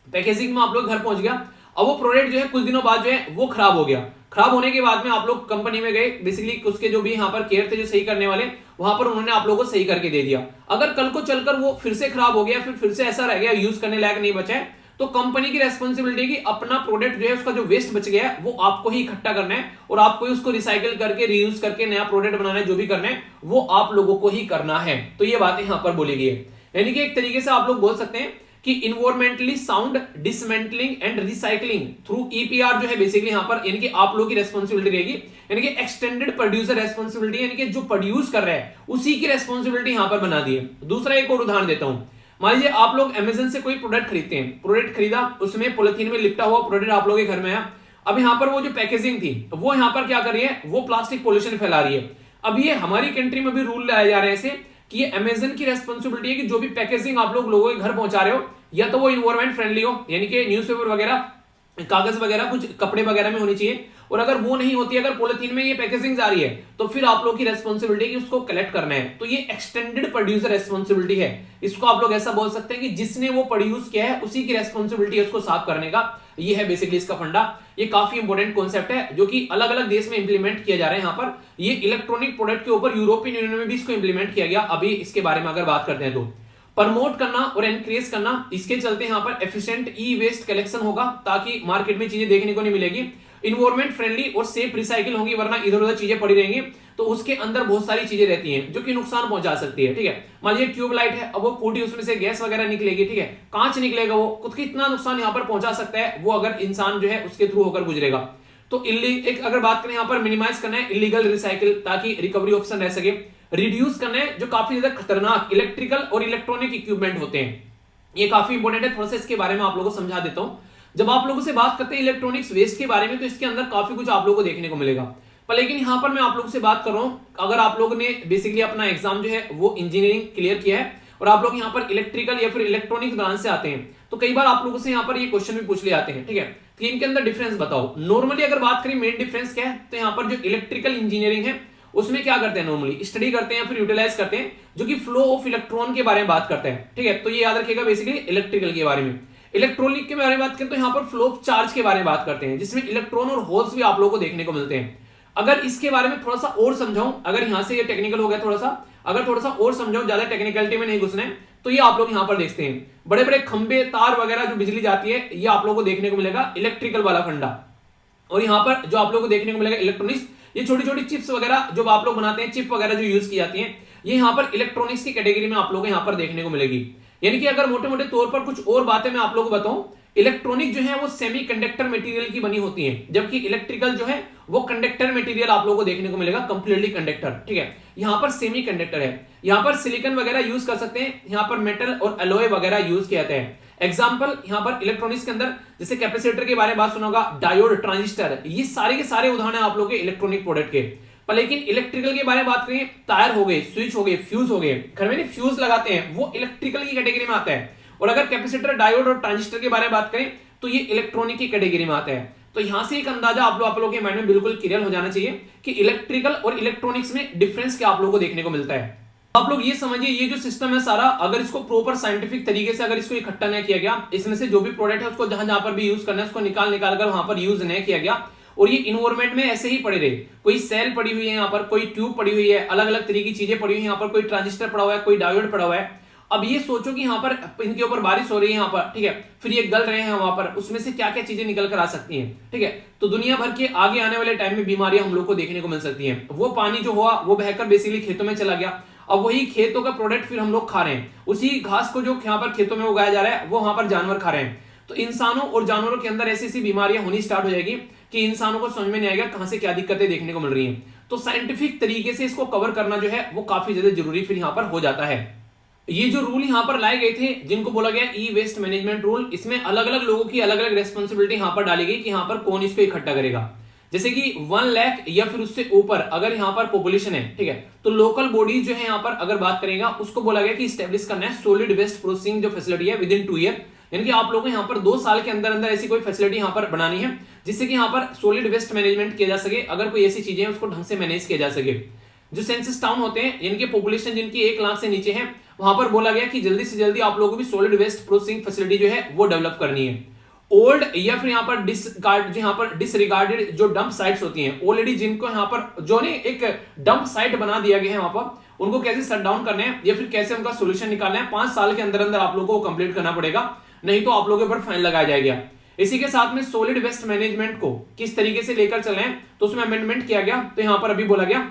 पैकेजिंग में आप लोग घर पहुंच गया। अब वो प्रोडक्ट जो है कुछ दिनों बाद जो है वो खराब हो गया। खराब होने के बाद में आप लोग कंपनी में गए, बेसिकली उसके जो भी यहाँ पर केयर थे जो सही करने वाले, वहां पर उन्होंने आप लोगों को सही करके दे दिया। अगर कल को चलकर वो फिर से खराब हो गया, फिर से ऐसा रह गया यूज करने लायक नहीं बचा है, तो कंपनी की रेस्पॉन्सिबिलिटी की अपना प्रोडक्ट जो है उसका जो वेस्ट बच गया है वो आपको ही इकट्ठा करना है और आपको ही उसको रिसाइकिल करके रीयूज करके नया प्रोडक्ट बनाना है, जो भी करना है वो आप लोगों को ही करना है। तो ये बातें यहां पर बोली गई है, यानी कि एक तरीके से आप लोग बोल सकते हैं कि environmentally sound dismantling and recycling through EPR जो है बेसिकली यहां पर यानी कि आप लोगों की रेस्पॉन्सिबिलिटी रहेगी, यानी कि एक्सटेंडेड प्रोड्यूसर रेस्पॉन्सिबिलिटी, यानी कि जो प्रोड्यूस कर रहा है उसी की रेस्पॉन्सिबिलिटी यहां पर बना दी है। दूसरा एक और उदाहरण देता हूं, मान लीजिए आप लोग अमेज़न से कोई प्रोडक्ट खरीदते हैं, प्रोडक्ट खरीदा, उसमें पॉलिथीन में लिपटा हुआ प्रोडक्ट आप लोगों के घर में आया। अब यहाँ पर वो जो पैकेजिंग थी वो यहाँ पर क्या कर रही है, वो प्लास्टिक पोल्यूशन फैला रही है। अब ये हमारी कंट्री में भी रूल लाए जा रहे हैं ऐसे कि ये अमेज़न की रेस्पॉन्सिबिलिटी है कि जो भी पैकेजिंग आप लोगों के घर पहुंचा रहे हो या तो वो इन्वायरमेंट फ्रेंडली हो, यानी कि न्यूज़पेपर वगैरह, कागज वगैरह, कुछ कपड़े वगैरह में होनी चाहिए, और अगर वो नहीं होती, अगर पॉलिथीन में ये पैकेजिंग जा रही है तो फिर आप लोग की रेस्पॉन्सिबिलिटी है उसको कलेक्ट करना है। तो ये एक्सटेंडेड प्रोड्यूसर रेस्पॉन्सिबिलिटी है, इसको आप लोग ऐसा बोल सकते हैं कि जिसने वो प्रोड्यूस किया है उसी की रेस्पॉन्सिबिलिटी है उसको साफ करने का। ये है बेसिकली इसका फंडा। ये काफी इंपॉर्टेंट कॉन्सेप्ट है जो कि अलग अलग देश में इंप्लीमेंट किया जा रहा है। यहाँ पर ये इलेक्ट्रॉनिक प्रोडक्ट के ऊपर यूरोपियन यूनियन में भी इसको इंप्लीमेंट किया गया। अभी इसके बारे में अगर बात करते हैं तो प्रमोट करना और एनकरेज करना, इसके चलते यहाँ पर एफिशिएंट ई वेस्ट कलेक्शन होगा ताकि मार्केट में चीजें देखने को नहीं मिलेगी, इन्वायरमेंट फ्रेंडली और सेफ रिसाइकिल होंगी, वरना इधर उधर चीजें पड़ी रहेंगी तो उसके अंदर बहुत सारी चीजें रहती हैं जो कि नुकसान पहुंचा सकती है, ठीक है। मान लीजिए ट्यूबलाइट है, अब वो फूटी, उसमें से गैस वगैरह निकलेगी, ठीक है, कांच निकलेगा, वो खुद कितना नुकसान यहाँ पर पहुंचा सकता है वो अगर इंसान जो है उसके थ्रू होकर गुजरेगा। तो एक अगर बात करें यहाँ पर मिनिमाइज करना है इलीगल रिसाइकिल ताकि रिकवरी ऑप्शन रह सके, रिड्यूस करना है जो काफी ज्यादा खतरनाक इलेक्ट्रिकल और इलेक्ट्रॉनिक इक्विपमेंट होते हैं, ये काफी इंपॉर्टेंट है, थोड़ा सा इसके बारे में आप लोगों को समझा देता हूं। जब आप लोगों से बात करते हैं इलेक्ट्रॉनिक्स वेस्ट के बारे में तो इसके अंदर काफी कुछ आप लोगों को देखने को मिलेगा, पर लेकिन यहां पर मैं आप लोगों से बात कर रहा हूं, अगर आप लोगों ने बेसिकली अपना एग्जाम जो है वो इंजीनियरिंग क्लियर किया है और आप लोग यहाँ पर इलेक्ट्रिकल या फिर इलेक्ट्रॉनिक्स ब्रांच से आते हैं तो कई बार आप लोगों से यहाँ पर ये क्वेश्चन भी पूछ ले जाते हैं, ठीक है, कि इनके अंदर डिफरेंस बताओ। नॉर्मली अगर बात करें मेन डिफरेंस क्या है, तो यहाँ पर जो इलेक्ट्रिकल इंजीनियरिंग है उसमें क्या करते हैं, नॉर्मली स्टडी करते हैं या फिर यूटिलाइज करते हैं जो कि फ्लो ऑफ इलेक्ट्रॉन के बारे में बात करते हैं, ठीक है। तो ये याद रखिएगा बेसिकली इलेक्ट्रिकल के बारे में। इलेक्ट्रॉनिक के बारे में बात करें तो यहाँ पर फ्लो ऑफ चार्ज के बारे में बात करते हैं जिसमें इलेक्ट्रॉन और होल्स भी आप लोगों को देखने को मिलते हैं। अगर इसके बारे में थोड़ा सा और समझाऊं, अगर यहां से ये टेक्निकल हो गया थोड़ा सा, अगर थोड़ा सा और समझाऊं, ज्यादा टेक्निकलिटी में नहीं घुसना है, तो ये आप लोग यहां पर देखते हैं बड़े बड़े खंबे, तार वगैरह जो बिजली जाती है, ये आप लोगों को देखने को मिलेगा इलेक्ट्रिकल वाला फंडा। और यहाँ पर जो आप लोगों को देखने को मिलेगा इलेक्ट्रॉनिक्स, ये छोटी छोटी चिप्स वगैरह जो आप लोग बनाते हैं, चिप वगैरह जो यूज की जाती है, ये यहाँ पर इलेक्ट्रॉनिक्स की कैटेगरी में आप लोगों को यहाँ पर देखने को मिलेगी। यानी कि अगर मोटे मोटे तौर पर कुछ और बातें मैं आप लोगों को बताऊं, इलेक्ट्रॉनिक जो है वो सेमीकंडक्टर मटेरियल की बनी होती है, जबकि इलेक्ट्रिकल जो है वो कंडक्टर मटेरियल आप लोगों को देखने को मिलेगा, कंप्लीटली कंडक्टर, ठीक है। यहाँ पर सेमीकंडक्टर है, यहाँ पर सिलिकॉन वगैरह यूज कर सकते हैं, यहाँ पर मेटल और एलॉय वगैरह यूज किया जाता है। एग्जाम्पल यहाँ पर इलेक्ट्रॉनिक्स के अंदर जैसे कैपेसिटर के बारे में बात सुना होगा, डायोड, ट्रांजिस्टर, ये सारे के सारे उदाहरण आप लोग के इलेक्ट्रॉनिक प्रोडक्ट के। पर लेकिन इलेक्ट्रिकल के बारे में बात करें, तार हो गए, स्विच हो गए, फ्यूज हो गए, घर में फ्यूज लगाते हैं, वो इलेक्ट्रिकल की कैटेगरी में आता है। और अगर कैपेसिटर, डायोड और ट्रांजिस्टर के बारे में बात करें तो ये इलेक्ट्रॉनिक की कैटेगरी में आता है। तो यहां से एक अंदाजा आप लोगों के माइंड में बिल्कुल क्लियर हो जाना चाहिए कि इलेक्ट्रिकल और इलेक्ट्रॉनिक्स में डिफरेंस क्या आप लोगों को देखने को मिलता है। आप लोग ये समझिए, ये जो सिस्टम है सारा, अगर इसको प्रॉपर साइंटिफिक तरीके से अगर इसको इकट्ठा नहीं किया गया, इसमें से जो भी प्रोडक्ट है उसको जहां जहां पर भी यूज करना है उसको निकाल कर वहां पर यूज नहीं किया गया और ये इन्वायरमेंट में ऐसे ही पड़े रहे, कोई सेल पड़ी हुई है यहाँ पर, कोई ट्यूब पड़ी हुई है, अलग अलग तरीके की चीजें पड़ी हुई है यहाँ पर, कोई ट्रांजिस्टर पड़ा हुआ है, कोई डायोड पड़ा हुआ है। अब ये सोचो कि यहाँ पर इनके ऊपर बारिश हो रही है यहाँ पर, ठीक है, फिर ये गल रहे हैं वहां पर, उसमें से क्या क्या चीजें निकल कर आ सकती हैं, ठीक है। तो दुनिया भर के आगे आने वाले टाइम में बीमारियां हम लोग को देखने को मिल सकती हैं। वो पानी जो हुआ वो बहकर बेसिकली खेतों में चला गया, अब वही खेतों का प्रोडक्ट फिर हम लोग खा रहे हैं, उसी घास को जो यहाँ पर खेतों में उगाया जा रहा है वो वहां पर जानवर खा रहे हैं। तो इंसानों और जानवरों के अंदर ऐसी ऐसी बीमारियां होनी स्टार्ट हो जाएगी कि इंसानों को समझ में नहीं आएगा कहां से क्या दिक्कतें देखने को मिल रही हैं। तो साइंटिफिक तरीके से इसको कवर करना जो है वो काफी ज्यादा जरूरी फिर यहाँ पर हो जाता है। ये जो रूल यहाँ पर लाए गए थे जिनको बोला गया ई वेस्ट मैनेजमेंट रूल, इसमें अलग अलग लोगों की अलग अलग रेस्पॉन्सिबिलिटी यहाँ पर डाली गई कि यहाँ पर कौन इसको इकट्ठा करेगा। जैसे कि 1 लाख या फिर उससे ऊपर अगर यहाँ पर पॉपुलेशन है, ठीक है, तो लोकल बॉडी जो है यहाँ पर अगर बात करेगा उसको बोला गया कि स्टेब्लिश करना है सॉलिड वेस्ट प्रोसेसिंग जो फैसिलिटी है विद इन 2 ईयर, यानी कि आप लोगों को यहाँ पर 2 साल के अंदर अंदर ऐसी कोई फैसिलिटी यहाँ पर बनानी है जिससे कि यहाँ पर सॉलिड वेस्ट मैनेजमेंट किया जा सके। अगर कोई ऐसी चीजें हैं उसको ढंग से मैनेज किया जा सके। जो सेंसस टाउन होते हैं इनकी पॉपुलेशन जिनकी 1 लाख से नीचे है, वहां पर बोला गया कि जल्दी से जल्दी आप लोगों को भी सॉलिड वेस्ट प्रोसेसिंग फैसिलिटी जो है वो डेवलप करनी है। ओल्ड या फिर यहाँ पर डिसरिगार्डेड जो डंप साइट्स होती हैं, ऑलरेडी जिनको यहाँ पर जो ने एक डंप साइट बना दिया गया है वहां पर, उनको कैसे शट डाउन करना है या फिर कैसे उनका सोल्यूशन निकालना है, 5 साल के अंदर अंदर आप लोगों को कंप्लीट करना पड़ेगा, नहीं तो आप लोगों के ऊपर फाइन लगाया जाएगा। इसी के साथ में सॉलिड वेस्ट मैनेजमेंट को किस तरीके से लेकर चलना है तो उसमें अमेंडमेंट किया गया। तो यहाँ पर अभी बोला गया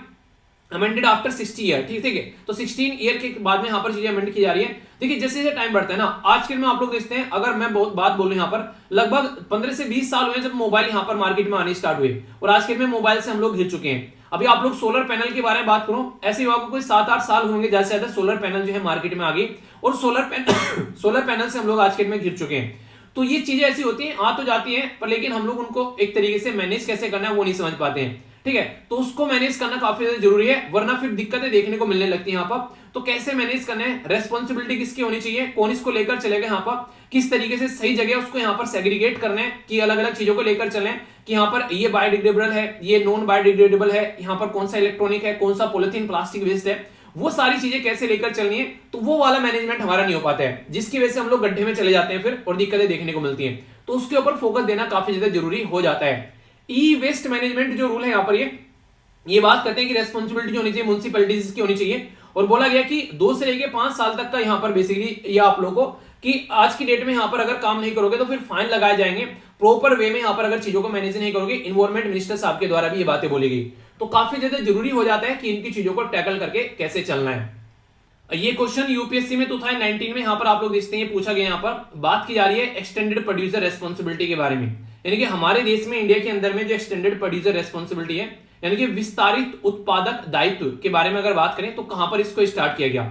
अमेंडेड आफ्टर 60 ईयर, ठीक है, तो 16 ईयर के बाद में यहाँ पर चीजें अमेंड की जा रही है। देखिए जैसे जैसे टाइम बढ़ता है ना, आज के में आप लोग देखते हैं, अगर मैं बहुत बात बोलूं यहाँ पर लगभग 15 से 20 साल हुए जब मोबाइल यहाँ पर मार्केट में आने स्टार्ट हुए और आज के में मोबाइल से हम लोग घिर चुके हैं। अभी आप लोग सोलर पैनल के बारे में बात करो, ऐसे युवा को कोई 7-8 साल होंगे ज्यादा से ज्यादा सोलर पैनल जो है मार्केट में आ गई और सोलर पैनल से हम लोग आज के में घिर चुके हैं। तो ये चीजें ऐसी होती हैं, आ तो जाती हैं पर लेकिन हम लोग उनको एक तरीके से मैनेज कैसे करना है वो नहीं समझ पाते हैं, ठीक है। तो उसको मैनेज करना काफी ज्यादा जरूरी है, वरना फिर दिक्कतें देखने को मिलने लगती है यहाँ पर। तो कैसे मैनेज करना है, रेस्पॉन्सिबिलिटी किसकी होनी चाहिए, कौन इसको लेकर चलेगा यहाँ पर, किस तरीके से सही जगह उसको यहाँ पर सेग्रीगेट करना है कि अलग अलग चीजों को लेकर चलें कि यहाँ पर ये बायोडिग्रेडेबल है, ये नॉन बायोडिग्रेडेबल है, यहाँ पर कौन सा इलेक्ट्रॉनिक है, कौन सा पॉलिथीन प्लास्टिक वेस्ट है, वो सारी चीजें कैसे लेकर चलनी है। तो वो वाला मैनेजमेंट हमारा नहीं हो पाता है, जिसकी वजह से हम लोग गड्ढे में चले जाते हैं फिर और दिक्कतें देखने को मिलती हैं। तो उसके ऊपर फोकस देना काफी ज्यादा जरूरी हो जाता है। ई वेस्ट मैनेजमेंट जो रूल है यहाँ पर ये बात करते हैं कि रेस्पॉन्सिबिलिटी जो होनी चाहिए म्युनिसिपैलिटीज की होनी चाहिए और बोला गया कि 2 से लेकर 5 साल तक का यहाँ पर बेसिकली ये आप लोगों को कि आज की डेट में यहाँ पर अगर काम नहीं करोगे तो फिर फाइन लगाए जाएंगे, प्रॉपर वे में यहाँ पर अगर चीजों को मैनेज नहीं करोगे। इन्वायरमेंट मिनिस्टर साहब के द्वारा भी ये बातें बोली गई। तो काफी ज्यादा जरूरी हो जाता है कि इनकी चीजों को टैकल करके कैसे चलना है। ये क्वेश्चन यूपीएससी में 2019 में यहाँ पर आप लोग देखते हैं पूछा गया, यहाँ पर बात की जा रही है एक्सटेंडेड प्रोड्यूसर रेस्पॉन्सिबिलिटी के बारे में, यानी कि हमारे देश में इंडिया के अंदर में जो एक्सटेंडेड प्रोड्यूसर रेस्पॉन्सिबिलिटी है यानी कि विस्तारित उत्पादक दायित्व के बारे में अगर बात करें तो कहां पर इसको स्टार्ट किया गया।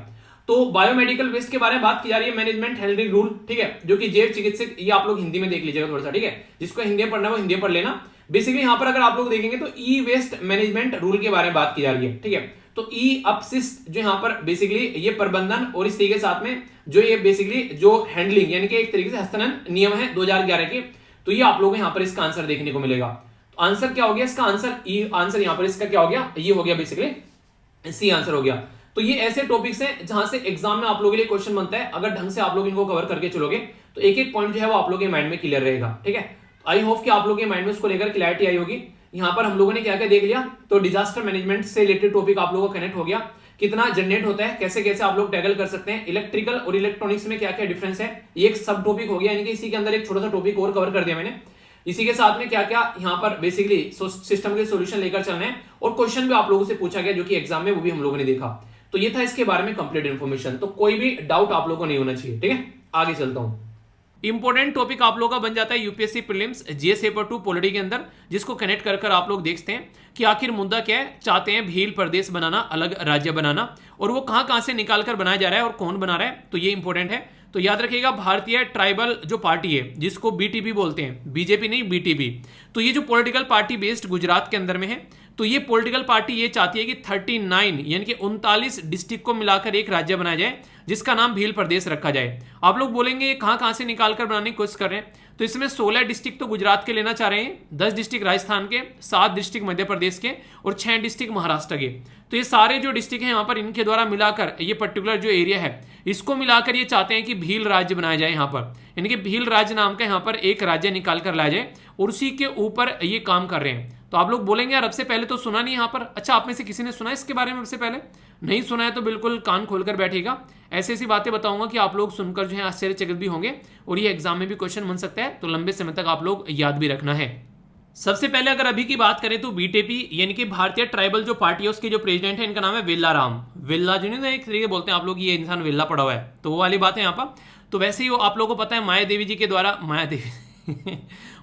तो बायोमेडिकल वेस्ट के बारे में बात की जा रही है, मैनेजमेंट हैंडलिंग रूल, ठीक है, जो कि जैव चिकित्सक, ये आप लोग हिंदी में देख लीजिएगा थोड़ा सा, ठीक है, जिसको हिंदी में पढ़ना है वो हिंदी में पढ़ लेना। बेसिकली यहाँ पर अगर आप लोग देखेंगे तो ई वेस्ट मैनेजमेंट रूल के बारे में बात की जा रही है, ठीक है। तो ई अपशिष्ट जो यहाँ पर बेसिकली ये प्रबंधन और इस तरीके साथ में जो ये बेसिकली जो हैंडलिंग यानी कि एक तरीके से हस्तांतरण नियम है 2011 के, तो ये आप लोग यहाँ पर इसका आंसर देखने को मिलेगा। आंसर क्या हो गया इसका, आंसर यहाँ पर इसका क्या हो गया, ये हो गया बेसिकली सी आंसर हो गया। तो ये ऐसे टॉपिक्स हैं जहां से एग्जाम में आप लोगों के लिए क्वेश्चन बनता है, अगर ढंग से आप लोग इनको कवर करके चलोगे तो एक एक पॉइंट जो है वो आप लोगों के माइंड में क्लियर रहेगा, ठीक है। आई होप कि आप लोगों के माइंड में उसको लेकर क्लैरिटी आई होगी। यहाँ पर हम लोगों ने क्या क्या देख लिया, तो डिजास्टर मैनेजमेंट से रिलेटेड टॉपिक आप लोगों को कनेक्ट हो गया, कितना जनरेट होता है, कैसे कैसे आप लोग टैकल कर सकते हैं, इलेक्ट्रिकल और इलेक्ट्रॉनिक्स में क्या क्या डिफरेंस है, ये एक सब टॉपिक हो गया, यानी कि इसी के अंदर एक छोटा सा टॉपिक और कवर कर दिया मैंने। इसी के साथ में क्या क्या यहाँ पर बेसिकली सिस्टम के सॉल्यूशन लेकर चलना है और क्वेश्चन भी आप लोगों से पूछा गया जो कि एग्जाम में, वो भी हम लोगों ने देखा। तो ये था इसके बारे में कंप्लीट इन्फॉर्मेशन, तो कोई भी डाउट आप लोगों को नहीं होना चाहिए, ठीक है। आगे चलता हूं। इंपॉर्टेंट टॉपिक आप लोगों का बन जाता है UPSC prelims GS paper 2 polity के अंदर, जिसको कनेक्ट कर आप लोग देखते हैं कि आखिर मुद्दा क्या है। चाहते हैं भील प्रदेश बनाना, अलग राज्य बनाना, और वो कहां कहां से निकाल कर बनाया जा रहा है और कौन बना रहा है, तो ये इंपॉर्टेंट है। तो याद रखिएगा भारतीय ट्राइबल जो पार्टी है जिसको बीटीपी बोलते हैं, बीजेपी नहीं बीटीपी, तो ये जो पॉलिटिकल पार्टी बेस्ड गुजरात के अंदर में है, तो ये पॉलिटिकल पार्टी ये चाहती है कि 39 यानी कि 39 डिस्ट्रिक्ट को मिलाकर एक राज्य बनाया जाए जिसका नाम भील प्रदेश रखा जाए। आप लोग बोलेंगे ये कहां से निकाल कर बनाने की कोशिश कर रहे हैं, तो इसमें 16 डिस्ट्रिक्ट तो गुजरात के लेना चाह रहे हैं, 10 डिस्ट्रिक्ट राजस्थान के, 7 डिस्ट्रिक्ट मध्य प्रदेश के और 6 डिस्ट्रिक्ट महाराष्ट्र के। तो ये सारे जो डिस्ट्रिक्ट हैं यहाँ पर इनके द्वारा मिलाकर ये पर्टिकुलर जो एरिया है इसको मिलाकर ये चाहते हैं कि भील राज्य बनाया जाए यहाँ पर, यानी कि भील राज्य नाम का यहाँ पर एक राज्य निकाल कर लाया जाए और उसी के ऊपर ये काम कर रहे हैं। तो आप लोग बोलेंगे यार अब से पहले तो सुना नहीं यहाँ पर, अच्छा आप में से किसी ने सुना इसके बारे में अब से पहले? नहीं सुना है तो बिल्कुल कान खोलकर बैठेगा, ऐसी ऐसी बातें बताऊंगा कि आप लोग सुनकर जो है आश्चर्यचकित भी होंगे और ये एग्जाम में भी क्वेश्चन बन सकता है, तो लंबे समय तक आप लोग याद भी रखना है। सबसे पहले अगर अभी की बात करें तो बीटीपी यानी कि भारतीय ट्राइबल जो पार्टी है उसके जो प्रेसिडेंट है इनका नाम है वेल्ला राम। वेल्ला जो नहीं एक तरीके बोलते हैं आप लोग, ये इंसान वेल्ला पड़ा हुआ है, तो वो वाली बात है यहाँ पर। तो वैसे ही आप लोगों को पता है माया देवी जी के द्वारा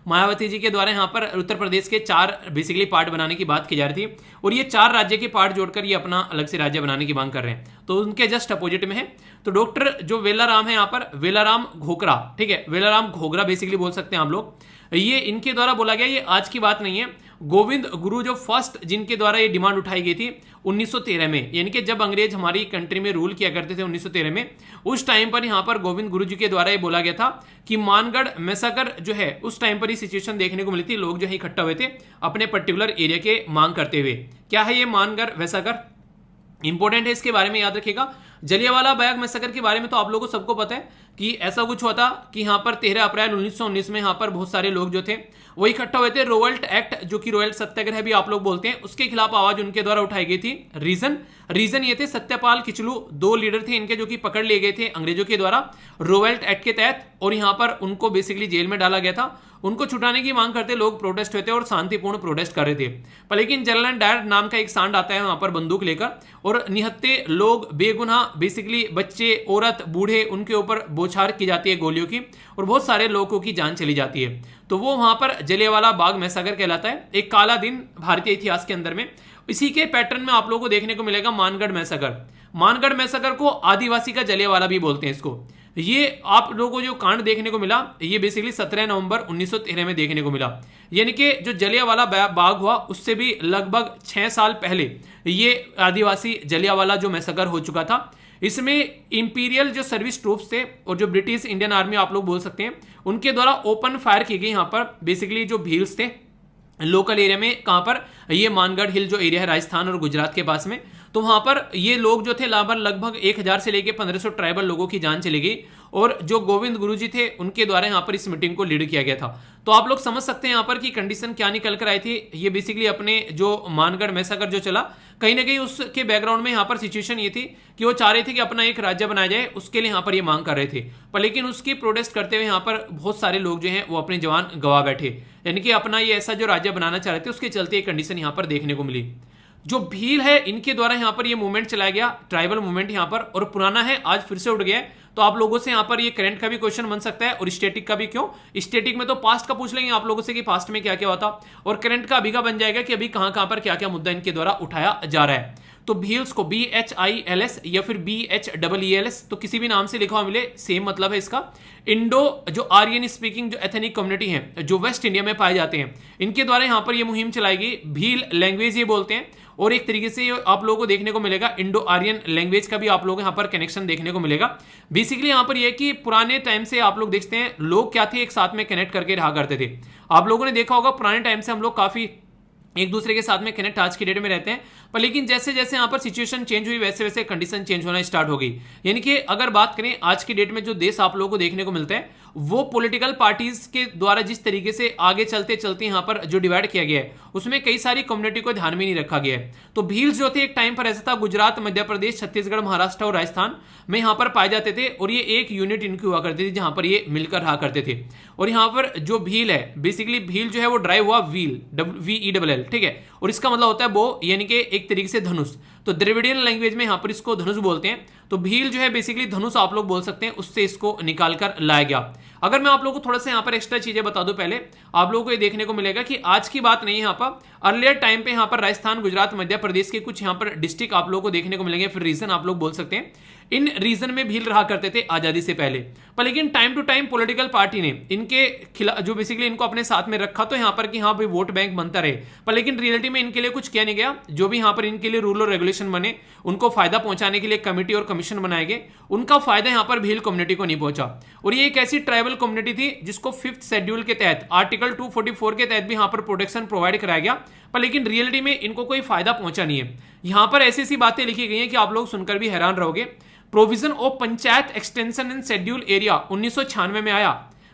मायावती जी के द्वारा यहाँ पर उत्तर प्रदेश के 4 बेसिकली पार्ट बनाने की बात की जा रही थी और ये 4 राज्य के पार्ट जोड़कर ये अपना अलग से राज्य बनाने की मांग कर रहे हैं, तो उनके जस्ट अपोजिट में है। तो डॉक्टर जो वेला राम है यहाँ पर, वेला राम घोगरा, ठीक है, वेला राम घोगरा बेसिकली बोल सकते हैं आप लोग, ये इनके द्वारा बोला गया, ये आज की बात नहीं है। गोविंद गुरु जो फर्स्ट जिनके द्वारा ये डिमांड उठाई गई थी 1913 में, यानी कि जब अंग्रेज हमारी कंट्री में रूल किया करते थे 1913 में, उस टाइम पर यहाँ पर गोविंद गुरु जी के द्वारा ये बोला गया था कि मानगढ़ मैसाकर जो है उस टाइम पर ये सिचुएशन देखने को मिली थी, लोग जो है इकट्ठा हुए थे अपने पर्टिकुलर एरिया के मांग करते हुए। क्या है ये मानगढ़ मैसाकर? इंपॉर्टेंट है, इसके बारे में याद रखिएगा। जलियांवाला बाग मैसाकर के बारे में तो आप लोगों को सबको पता है कि ऐसा कुछ हुआ था कि यहाँ पर 13 अप्रैल 1919 में यहाँ पर बहुत सारे लोग जो थे वो इकट्ठा हुए थे। रोवल्ट एक्ट जो कि रोयल्ट सत्याग्रह भी आप लोग बोलते हैं, उसके खिलाफ आवाज उनके द्वारा उठाई गई थी। रीजन ये थे सत्यपाल किचलू 2 लीडर थे इनके जो कि पकड़ लिए गए थे अंग्रेजों के द्वारा रोवल्ट एक्ट के तहत और यहाँ पर उनको बेसिकली जेल में डाला गया था। उनको छुटाने की मांग करते लोग प्रोटेस्ट हुए थे और शांतिपूर्ण प्रोटेस्ट कर रहे थे, पर लेकिन जनरल डायर नाम का एक सांड आता है वहां पर बंदूक लेकर और निहत्ते लोग बेगुनाह बेसिकली बच्चे औरत बूढ़े उनके ऊपर बौछार की जाती है गोलियों की और बहुत सारे लोगों की जान चली जाती है। तो वो वहां पर जलियांवाला बाग मैसाकर कहलाता है, एक काला दिन भारतीय इतिहास के अंदर में। इसी के पैटर्न में आप लोगों को देखने को मिलेगा मानगढ़ मैसाकर। मानगढ़ मैसाकर को आदिवासी का जलियांवाला भी बोलते हैं इसको। ये आप लोगों को जो कांड देखने को मिला ये बेसिकली 17 नवंबर 1913 में देखने को मिला, यानी कि जो जलियांवाला बाग हुआ उससे भी लगभग 6 साल पहले ये आदिवासी जलियांवाला जो मैसाकर हो चुका था। इसमें इंपीरियल जो सर्विस ट्रूप्स थे और जो ब्रिटिश इंडियन आर्मी आप लोग बोल सकते हैं उनके द्वारा ओपन फायर की गई यहाँ पर बेसिकली जो भील्स थे लोकल एरिया में, कहां पर ये मानगढ़ हिल जो एरिया है राजस्थान और गुजरात के पास में, तो वहां पर ये लोग जो थे लगभग 1000 से लेकर 1500 ट्राइबल लोगों की जान चली गई और जो गोविंद गुरु जी थे उनके द्वारा यहाँ पर इस मीटिंग को लीड किया गया था। तो आप लोग समझ सकते हैं यहाँ पर कि कंडीशन क्या निकल कर आई थी। ये बेसिकली अपने जो मानगढ़ मैसाकर जो चला कहीं ना कहीं उसके बैकग्राउंड में यहाँ पर सिचुएशन ये थी कि वो चाह रहे थे कि अपना एक राज्य बनाया जाए, उसके लिए यहाँ पर ये मांग कर रहे थे, पर लेकिन उसकी प्रोटेस्ट करते हुए यहाँ पर बहुत सारे लोग जो हैं वो अपने जवान गवा बैठे, यानी कि अपना ये ऐसा जो राज्य बनाना चाह रहे थे उसके चलते एक कंडीशन यहाँ पर देखने को मिली। जो भील है इनके द्वारा यहाँ पर ये मूवमेंट चलाया गया, ट्राइबल मूवमेंट यहाँ पर, और पुराना है आज फिर से उठ गया है। तो आप लोगों से यहाँ पर ये करंट का भी क्वेश्चन बन सकता है और स्टैटिक का भी। क्यों स्टैटिक में तो पास्ट का पूछ लेंगे आप लोगों से कि पास्ट में क्या क्या हुआ था, और करंट का अभी का बन जाएगा कि अभी कहां पर क्या क्या मुद्दा इनके द्वारा उठाया जा रहा है। तो भील्स को BHILS या फिर BHEELS तो किसी भी नाम से लिखा हुआ मिले सेम मतलब है इसका। इंडो जो आर्यन स्पीकिंग जो एथनिक कम्युनिटी है जो वेस्ट इंडिया में पाए जाते हैं इनके द्वारा यहाँ पर ये मुहिम चलाई गई। भील लैंग्वेज ये बोलते हैं और एक तरीके से आप लोगों को देखने को मिलेगा इंडो आर्यन लैंग्वेज का भी आप लोगों को यहाँ पर कनेक्शन देखने को मिलेगा। बेसिकली यहाँ पर यह कि पुराने टाइम से आप लोग देखते हैं लोग क्या थे एक साथ में कनेक्ट करके रहा करते थे। आप लोगों ने देखा होगा पुराने टाइम से हम लोग काफी एक दूसरे के साथ में कनेक्ट आज की डेट में रहते हैं, पर लेकिन जैसे जैसे यहाँ पर सिचुएशन चेंज हुई वैसे वैसे कंडीशन चेंज होना स्टार्ट हो गई। यानी कि अगर बात करें आज की डेट में जो देश आप लोगों को देखने को मिलता है वो पॉलिटिकल पार्टीज के द्वारा जिस तरीके से आगे चलते चलते यहाँ पर जो डिवाइड किया गया है उसमें कई सारी कम्युनिटी को ध्यान में नहीं रखा गया है। तो भील्स जो थे एक टाइम पर ऐसा था गुजरात मध्य प्रदेश छत्तीसगढ़ महाराष्ट्र और राजस्थान में यहाँ पर पाए जाते थे और ये एक यूनिट इनकी हुआ करती थी जहां पर ये मिलकर रहा करते थे। और यहाँ पर जो भील है बेसिकली भील जो है वो ड्राइव हुआ व्हील VELL, ठीक है, और इसका मतलब होता है बो यानी कि एक तरीके से धनुष। तो द्रविडियन लैंग्वेज में यहाँ पर इसको धनुष बोलते हैं। तो भील जो है बेसिकली धनुष आप लोग बोल सकते हैं, उससे इसको निकाल कर लाया गया। अगर मैं आप लोगों को थोड़ा सा यहाँ पर एक्स्ट्रा चीजें बता दूं, पहले आप लोगों को ये देखने को मिलेगा कि आज की बात नहीं है, यहाँ पर अर्लियर टाइम पे यहाँ पर राजस्थान, गुजरात, मध्य प्रदेश के कुछ यहाँ पर डिस्ट्रिक्ट आप लोगों को देखने को मिलेंगे, फिर रीजन आप लोग बोल सकते हैं। इन रीजन में भील रहा करते थे आजादी से पहले, पर लेकिन time to time political party ने इनके खिलाफ जो बेसिकली इनको अपने साथ में रखा तो यहाँ पर कि हाँ भाई वोट बैंक बनता रहे, पर लेकिन रियलिटी में इनके लिए कुछ किया नहीं गया। जो भी यहाँ पर इनके लिए रूल और रेगुलेशन बने, उनको फायदा पहुंचाने के लिए कमेटी और कमीशन बनाए गए, उनका फायदा यहाँ पर भील कम्युनिटी को नहीं पहुंचा। और ये एक ऐसी ट्राइबल कम्युनिटी थी जिसको 5th शेड्यूल के तहत आर्टिकल 244 के तहत भी यहाँ पर प्रोटेक्शन प्रोवाइड कराया गया, पर लेकिन रियलिटी में इनको कोई फायदा पहुंचा नहीं है। यहाँ पर ऐसी ऐसी बातें लिखी गई हैं कि आप लोग सुनकर भी हैरान रहोगे। Provision of panchayat extension in schedule area 1996 में आया,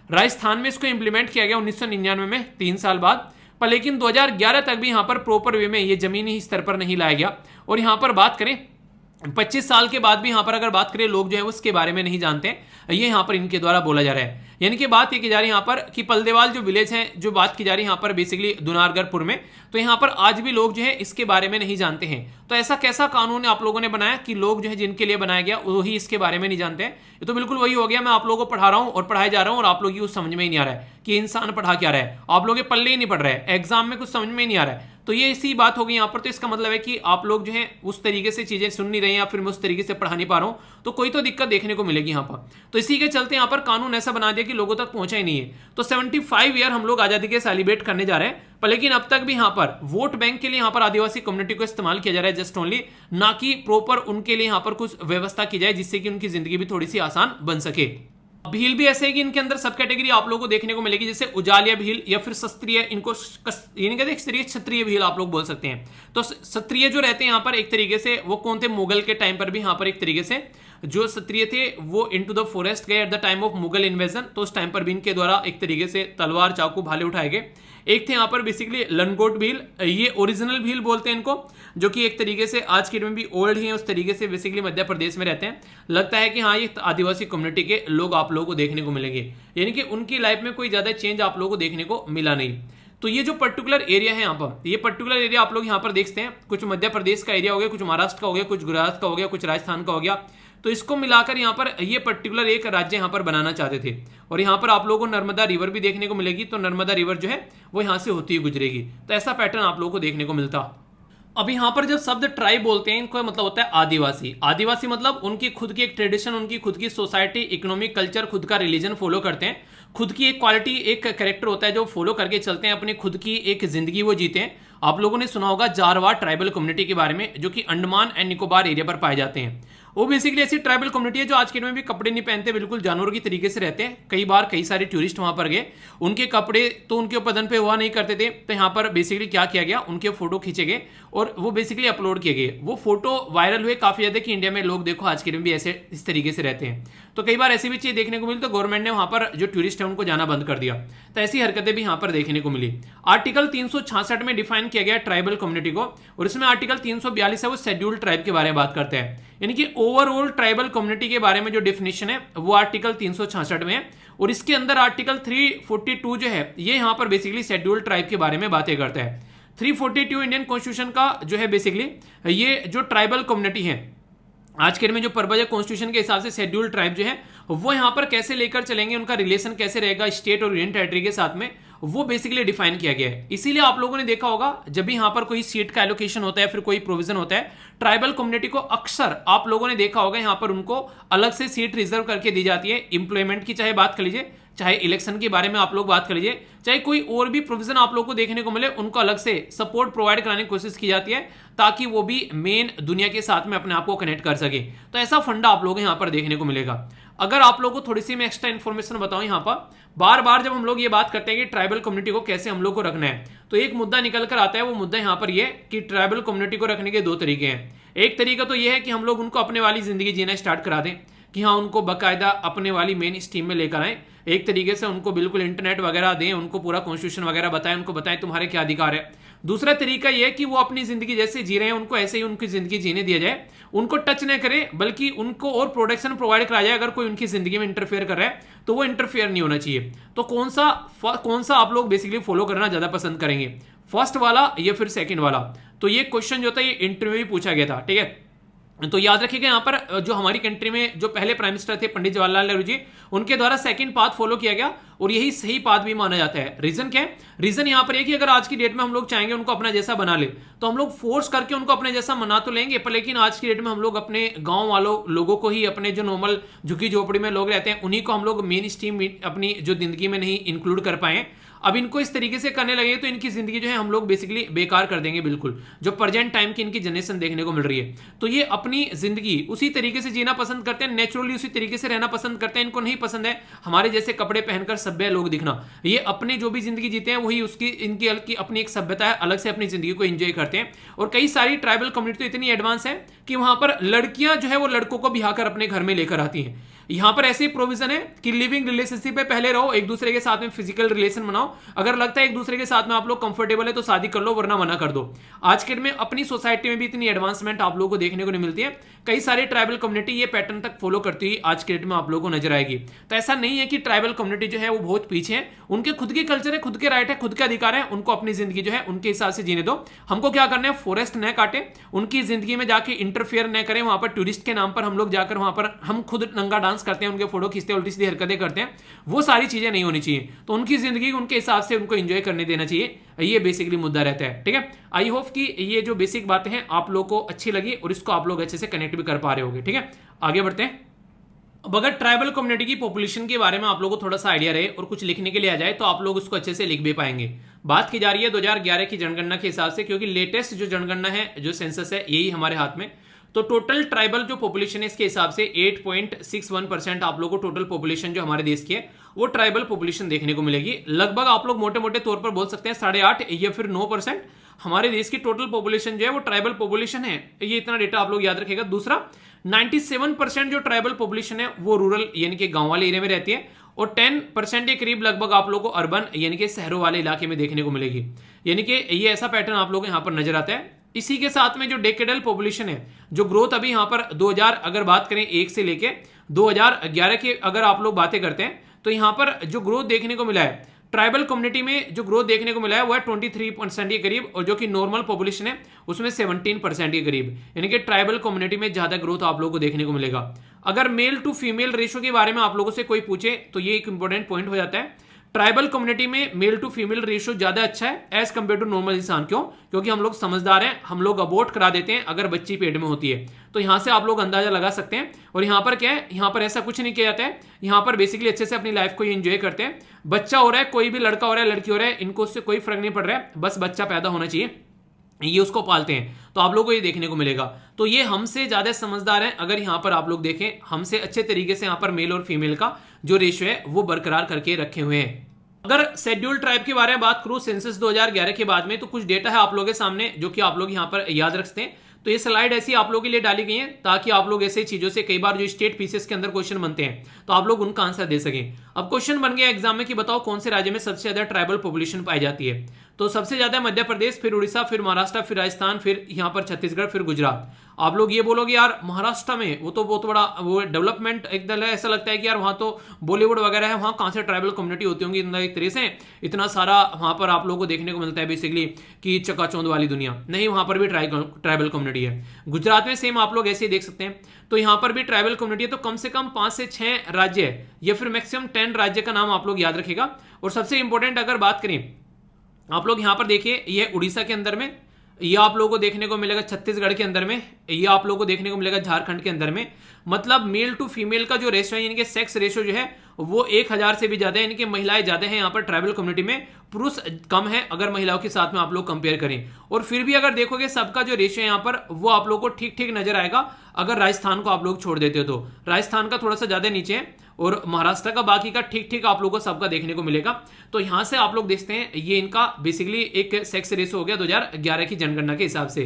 राजस्थान में इसको इंप्लीमेंट किया गया 1999 में, 3 साल बाद, पर लेकिन 2011 तक भी यहां पर प्रॉपर वे में ये जमीनी स्तर पर नहीं लाया गया। और यहां पर बात करें 25 साल के बाद भी यहां पर अगर बात करें, लोग जो है उसके बारे में नहीं जानते, ये यहां पर इनके द्वारा बोला जा रहा है। यानी कि बात ये की जा रही है यहां पर कि पलदेवाल जो विलेज है, जो बात की जा रही है यहां पर बेसिकली दुनारगढ़पुर में, तो यहां पर आज भी लोग जो है इसके बारे में नहीं जानते हैं। तो ऐसा कैसा कानून आप लोगों ने बनाया कि लोग जो है जिनके लिए बनाया गया वही इसके बारे में नहीं जानते हैं? ये तो बिल्कुल वही हो गया, मैं आप लोगों को पढ़ा रहा हूं और पढ़ाए जा रहा हूं और आप लोग ये समझ में ही नहीं आ रहा है कि इंसान पढ़ा क्या रहा है, आप लोग पल्ले ही नहीं पढ़ रहे हैं, एग्जाम में कुछ समझ में ही नहीं आ रहा है। तो ये इसी बात होगी यहाँ पर। तो इसका मतलब है कि आप लोग जो है उस तरीके से चीजें सुन नहीं रहे हैं या फिर मैं उस तरीके से पढ़ा नहीं पा रहा हूं, तो कोई तो दिक्कत देखने को मिलेगी यहाँ पर। तो इसी के चलते यहाँ पर कानून ऐसा बना दिया कि लोगों तक पहुंचा ही नहीं है। तो 75 ईयर हम लोग आजादी के सेलिब्रेट करने जा रहे हैं, पर लेकिन अब तक भी यहाँ पर वोट बैंक के लिए यहाँ पर आदिवासी कम्युनिटी को इस्तेमाल किया जा रहा है जस्ट ओनली, ना कि प्रॉपर उनके लिए यहाँ पर कुछ व्यवस्था की जाए जिससे कि उनकी जिंदगी भी थोड़ी सी आसान बन सके। भील भी ऐसे है कि इनके अंदर सब कैटेगरी आप लोगों को देखने को मिलेगी, जैसे उजालिया भील या फिर शस्त्रीय, इनको ये नहीं कहते क्षत्रिय, क्षत्रिय भील आप लोग बोल सकते हैं। तो क्षत्रिय जो रहते हैं यहाँ पर एक तरीके से वो कौन थे, मुगल के टाइम पर भी यहाँ पर एक तरीके से जो क्षत्रिय थे वो इनटू द फॉरेस्ट गए at the time of Mughal invasion, तो उस टाइम पर भी इनके द्वारा एक तरीके से तलवार, चाकू, भाले उठाए गए। एक थे यहाँ पर बेसिकली लनगोट भील, ये ओरिजिनल भील बोलते हैं इनको, जो कि एक तरीके से आज के डेट में भी ओल्ड ही है, उस तरीके से बेसिकली मध्य प्रदेश में रहते हैं। लगता है कि हाँ ये आदिवासी कम्युनिटी के लोग आप लोगों को देखने को मिलेंगे, यानी कि उनकी लाइफ में कोई ज्यादा चेंज आप लोगों को देखने को मिला नहीं। तो ये जो पर्टिकुलर एरिया है यहाँ पर, ये पर्टिकुलर एरिया आप लोग यहाँ पर देखते हैं, कुछ मध्य प्रदेश का एरिया हो गया, कुछ महाराष्ट्र का हो गया, कुछ गुजरात का हो गया, कुछ राजस्थान का हो गया। तो इसको मिलाकर यहाँ पर ये पर्टिकुलर एक राज्य यहाँ पर बनाना चाहते थे। और यहाँ पर आप लोगों को नर्मदा रिवर भी देखने को मिलेगी, तो नर्मदा रिवर जो है वो यहाँ से होती हुई गुजरेगी। तो ऐसा पैटर्न आप लोगों को देखने को मिलता। अब यहाँ पर जब शब्द ट्राइब बोलते हैं, इनको मतलब होता है आदिवासी। आदिवासी मतलब उनकी खुद की एक ट्रेडिशन, उनकी खुद की सोसाइटी, इकोनॉमिक कल्चर, खुद का रिलीजन फॉलो करते हैं, खुद की एक क्वालिटी, एक कैरेक्टर होता है जो फॉलो करके चलते हैं, अपनी खुद की एक जिंदगी वो जीते हैं। आप लोगों ने सुना होगा जारवा ट्राइबल कम्युनिटी के बारे में, जो कि अंडमान एंड निकोबार एरिया पर पाए जाते हैं। वो बेसिकली ऐसी ट्राइबल कम्युनिटी है जो आज के दिन में भी कपड़े नहीं पहनते, बिल्कुल जानवरों की तरीके से रहते हैं। कई बार कई सारे टूरिस्ट वहां पर गए, उनके कपड़े तो उनके बदन पे हुआ नहीं करते थे, तो यहाँ पर बेसिकली क्या किया गया, उनके फोटो खींचे गए और वो बेसिकली अपलोड किए गए। वो फोटो वायरल हुए काफी ज्यादा कि इंडिया में लोग देखो आज के दिन भी ऐसे इस तरीके से रहते हैं। तो कई बार ऐसी भी चीज देखने को मिली, तो गवर्नमेंट ने वहां पर जो टूरिस्ट है उनको जाना बंद कर दिया। तो ऐसी हरकतें भी यहाँ पर देखने को मिली। आर्टिकल 366 में डिफाइन किया गया ट्राइबल कम्युनिटी को, और इसमें आर्टिकल 342 है वो शेड्यूल्ड ट्राइब के बारे में बात करते हैं, यानी कि ओवरऑल ट्राइबल कम्युनिटी के बारे में जो डेफिनेशन है वो आर्टिकल 366 में है। और इसके अंदर आर्टिकल 342 जो है ये यहाँ पर बेसिकली शेड्यूल्ड ट्राइब के बारे में बातें करता है। 342 इंडियन कॉन्स्टिट्यूशन का जो है बेसिकली ये जो ट्राइबल कम्युनिटी है आज के दिन में जो पर्पज है कॉन्स्टिट्यूशन के हिसाब से शेड्यूल्ड ट्राइब जो है वो यहाँ पर कैसे लेकर चलेंगे, उनका रिलेशन कैसे रहेगा स्टेट और यूनियन टेरिटरी के साथ में, वो बेसिकली डिफाइन किया गया है। इसीलिए आप लोगों ने देखा होगा जब भी यहाँ पर कोई सीट का एलोकेशन होता है, फिर कोई प्रोविजन होता है, ट्राइबल कम्युनिटी को अक्सर आप लोगों ने देखा होगा यहाँ पर उनको अलग से सीट रिजर्व करके दी जाती है। इंप्लॉयमेंट की चाहे बात कर लीजिए, चाहे इलेक्शन के बारे में आप लोग बात कर लीजिए, चाहे कोई और भी प्रोविजन आप लोग को देखने को मिले, उनको अलग से सपोर्ट प्रोवाइड कराने की कोशिश की जाती है ताकि वो भी मेन दुनिया के साथ में अपने आप को कनेक्ट कर सके। तो ऐसा फंडा आप लोग यहाँ पर देखने को मिलेगा। अगर आप लोगों को थोड़ी सी मैं एक्स्ट्रा इन्फॉर्मेशन बताऊं, यहाँ पर बार बार जब हम लोग ये बात करते हैं कि ट्राइबल कम्युनिटी को कैसे हम लोग को रखना है, तो एक मुद्दा निकल कर आता है। वो मुद्दा यहाँ पर ये कि ट्राइबल कम्युनिटी को रखने के दो तरीके हैं। एक तरीका तो ये है कि हम लोग उनको अपने वाली जिंदगी जीना स्टार्ट करा दें, कि हाँ उनको बाकायदा अपने वाली मेन स्ट्रीम में लेकर आए, एक तरीके से उनको बिल्कुल इंटरनेट वगैरह दें, उनको पूरा कॉन्स्टिट्यूशन वगैरह बताएं, उनको बताएं तुम्हारे क्या अधिकार है। दूसरा तरीका यह है कि वो अपनी जिंदगी जैसे जी रहे हैं उनको ऐसे ही उनकी जिंदगी जीने दिया जाए, उनको टच न करे, बल्कि उनको और प्रोटेक्शन प्रोवाइड कराया जाए। अगर कोई उनकी जिंदगी में इंटरफेयर कर रहा है तो वो इंटरफेयर नहीं होना चाहिए। तो कौन सा आप लोग बेसिकली फॉलो करना ज्यादा पसंद करेंगे, फर्स्ट वाला या फिर सेकंड वाला? तो ये क्वेश्चन जो था ये इंटरव्यू में पूछा गया था, ठीक है। तो याद रखिएगा यहाँ पर जो हमारी कंट्री में जो पहले प्राइम मिनिस्टर थे पंडित जवाहरलाल नेहरू जी, उनके द्वारा सेकंड पाथ फॉलो किया गया और यही सही पाथ भी माना जाता है। रीजन क्या है? रीजन यहाँ पर एक ही, अगर आज की डेट में हम लोग चाहेंगे उनको अपना जैसा बना ले तो हम लोग फोर्स करके उनको अपने जैसा बना तो लेंगे, पर लेकिन आज की डेट में हम लोग अपने गांव वालों लोगों को ही, अपने जो नॉर्मल झुग्गी झोपड़ी में लोग रहते हैं उन्हीं को हम लोग मेन स्ट्रीम अपनी जो जिंदगी में नहीं इंक्लूड कर पाए। अब इनको इस तरीके से करने लगे तो इनकी जिंदगी जो है हम लोग बेसिकली बेकार कर देंगे बिल्कुल, जो प्रेजेंट टाइम की इनकी जनरेशन देखने को मिल रही है। तो ये अपनी जिंदगी उसी तरीके से जीना पसंद करते हैं, नेचुरली उसी तरीके से रहना पसंद करते हैं। इनको नहीं पसंद है हमारे जैसे कपड़े पहनकर सभ्य लोग दिखना। ये अपने जो भी जिंदगी जीते हैं वही उसकी इनकी अपनी एक सभ्यता है, अलग से अपनी जिंदगी को एंजॉय करते हैं। और कई सारी ट्राइबल कम्युनिटी तो इतनी एडवांस है कि वहां पर लड़कियां जो है वो लड़कों को ब्याह कर अपने घर में लेकर आती हैं। यहां पर ऐसे प्रोविजन है कि लिविंग रिलेशनशिप पे पहले रहो, एक दूसरे के साथ में फिजिकल रिलेशन बनाओ, अगर लगता है एक दूसरे के साथ में आप लोग कंफर्टेबल है तो शादी कर लो, वरना मना कर दो। आज के में अपनी सोसाइटी में भी इतनी एडवांसमेंट आप लोगों को देखने को नहीं मिलती है। कई सारे ट्राइबल कम्युनिटी ये पैटर्न तक फॉलो करती हुई आज के डेट में आप लोगों को नजर आएगी। तो ऐसा नहीं है कि ट्राइबल कम्युनिटी जो है वो बहुत पीछे है, उनके खुद के कल्चर है, खुद के राइट है, खुद के अधिकार है, उनको अपनी जिंदगी जो है उनके हिसाब से जीने दो। हमको क्या करना है, फॉरेस्ट न काटे, उनकी जिंदगी में जाके इंटरफेयर न करें। वहां पर टूरिस्ट के नाम पर हम लोग जाकर वहां पर हम खुद नंगा डांस करते हैं, उनके फोटो खींचते हैं, उल्टी सीधी हरकतें करते हैं, वो सारी चीजें नहीं होनी चाहिए। तो उनकी जिंदगी उनके हिसाब से उनको एंजॉय करने देना चाहिए, ये बेसिकली मुद्दा रहता है। ठीक है, आई होप कि ये जो बेसिक बातें हैं आप लोग को अच्छी लगी और इसको आप लोग अच्छे से कनेक्ट भी कर पा रहे होंगे। ठीक है, आगे बढ़ते हैं। अब अगर ट्राइबल कम्युनिटी की पॉपुलेशन के बारे में आप लोगों को थोड़ा सा आइडिया रहे और कुछ लिखने के लिए आ जाए तो आप लोग उसको अच्छे से लिख भी पाएंगे। बात की जा रही है 2011 की जनगणना के हिसाब से, क्योंकि लेटेस्ट जो जनगणना है, जो सेंसस है, यही हमारे हाथ में। तो टोटल ट्राइबल जो पॉपुलेशन है इसके हिसाब से 8.61% आप लोगों को टोटल पॉपुलेशन जो हमारे देश की है वो ट्राइबल पॉपुलेशन देखने को मिलेगी। लगभग आप लोग मोटे मोटे तौर पर बोल सकते हैं 8.5 या फिर 9% हमारे देश की टोटल पॉपुलेशन जो है वो ट्राइबल पॉपुलेशन है। ये इतना डेटा आप लोग याद रखिएगा। दूसरा, 97% जो ट्राइबल पॉपुलेशन है वो रूरल यानी कि गांव वाले एरिया में रहती है और 10% के करीब लगभग आप लोगों को अर्बन यानी कि शहरों वाले इलाके में देखने को मिलेगी। यानी कि ये ऐसा पैटर्न आप लोगों को यहाँ पर नजर आता है। इसी के साथ में जो डेकेडल पॉपुलेशन है, जो ग्रोथ अभी यहाँ पर 2000 अगर बात करें 1 से लेके 2011 की अगर आप लोग बातें करते हैं तो यहाँ पर जो ग्रोथ देखने को मिला है ट्राइबल कम्युनिटी में, जो ग्रोथ देखने को मिला है वो है 23% के करीब, और जो कि नॉर्मल पॉपुलेशन है उसमें 17% के करीब, यानी कि ट्राइबल कम्युनिटी में ज्यादा ग्रोथ आप लोगों को देखने को मिलेगा। अगर मेल टू फीमेल रेशियो के बारे में आप लोगों से कोई पूछे तो ये एक इंपॉर्टेंट पॉइंट हो जाता है। ट्राइबल कम्युनिटी में मेल टू फीमेल रेशियो ज्यादा अच्छा है एज कंपेयर टू नॉर्मल इंसान। क्यों? क्योंकि हम लोग समझदार हैं, हम लोग अबॉर्ट करा देते हैं अगर बच्ची पेट में होती है। तो यहां से आप लोग अंदाजा लगा सकते हैं। और यहां पर क्या है, यहां पर ऐसा कुछ नहीं किया जाता है, यहां पर बेसिकली अच्छे से अपनी लाइफ को एंजॉय करते हैं। बच्चा हो रहा है, कोई भी लड़का हो रहा है, लड़की हो रहा है, इनको उससे कोई फर्क नहीं पड़ रहा है, बस बच्चा पैदा होना चाहिए, ये उसको पालते हैं। तो आप लोगों को ये देखने को मिलेगा। तो ये हमसे ज्यादा समझदार हैं। अगर यहां पर आप लोग देखें, हमसे अच्छे तरीके से यहां पर मेल और फीमेल का जो रेशियो है वो बरकरार करके रखे हुए हैं। अगर शेड्यूल ट्राइब के बारे में बात करूं सेंसस 2011 के बाद में, तो कुछ डेटा है आप लोगों के सामने जो कि आप लोग यहां पर याद रखते हैं। तो ये स्लाइड ऐसी आप लोगों के लिए डाली गई है ताकि आप लोग ऐसे चीजों से, कई बार जो स्टेट पीसेस के अंदर क्वेश्चन बनते हैं तो आप लोग उनका आंसर दे सकें। अब क्वेश्चन बन गया एग्जाम में कि बताओ कौन से राज्य में सबसे ज्यादा ट्राइबल पॉपुलेशन पाई जाती है। तो सबसे ज्यादा मध्य प्रदेश, फिर उड़ीसा, फिर महाराष्ट्र, फिर राजस्थान, फिर यहाँ पर छत्तीसगढ़, फिर गुजरात। आप लोग ये बोलोगे यार महाराष्ट्र में वो तो बहुत बड़ा वो डेवलपमेंट एकदम ऐसा लगता है कि यार वहाँ तो बॉलीवुड वगैरह है, वहाँ कहाँ से ट्राइबल कम्युनिटी होती होंगी एक तरह से, इतना सारा वहाँ पर आप लोगों को देखने को मिलता है बेसिकली कि चकाचौंध वाली दुनिया। नहीं, वहाँ पर भी ट्राइबल कम्युनिटी है। गुजरात में सेम आप लोग ऐसे ही देख सकते हैं। तो यहाँ पर भी ट्राइबल कम्युनिटी है। तो कम से कम 5 से 6 राज्य है या फिर मैक्सिमम 10 राज्य का नाम आप लोग याद रखेगा। और सबसे इंपॉर्टेंट अगर बात करें, आप लोग यहां पर देखिए, ये उड़ीसा के अंदर में, ये आप लोगों को देखने को मिलेगा छत्तीसगढ़ के अंदर में, ये आप लोगों को देखने को मिलेगा झारखंड के अंदर में। मतलब मेल टू फीमेल का जो रेशियो है, यानी कि सेक्स रेशियो जो है वो 1000 से भी ज्यादा है, यानी कि महिलाएं ज्यादा हैं यहाँ पर ट्राइबल कम्युनिटी में, पुरुष कम है अगर महिलाओं के साथ में आप लोग कंपेयर करें। और फिर भी अगर देखोगे सबका जो रेशियो है यहाँ पर वो आप लोग को ठीक ठीक नजर आएगा अगर राजस्थान को आप लोग छोड़ देते हो तो। राजस्थान का थोड़ा सा ज्यादा नीचे है और महाराष्ट्र का बाकी का ठीक ठीक आप लोगों को सबका देखने को मिलेगा। तो यहां से आप लोग देखते हैं ये इनका बेसिकली एक सेक्स रेशियो हो गया 2011 की जनगणना के हिसाब से।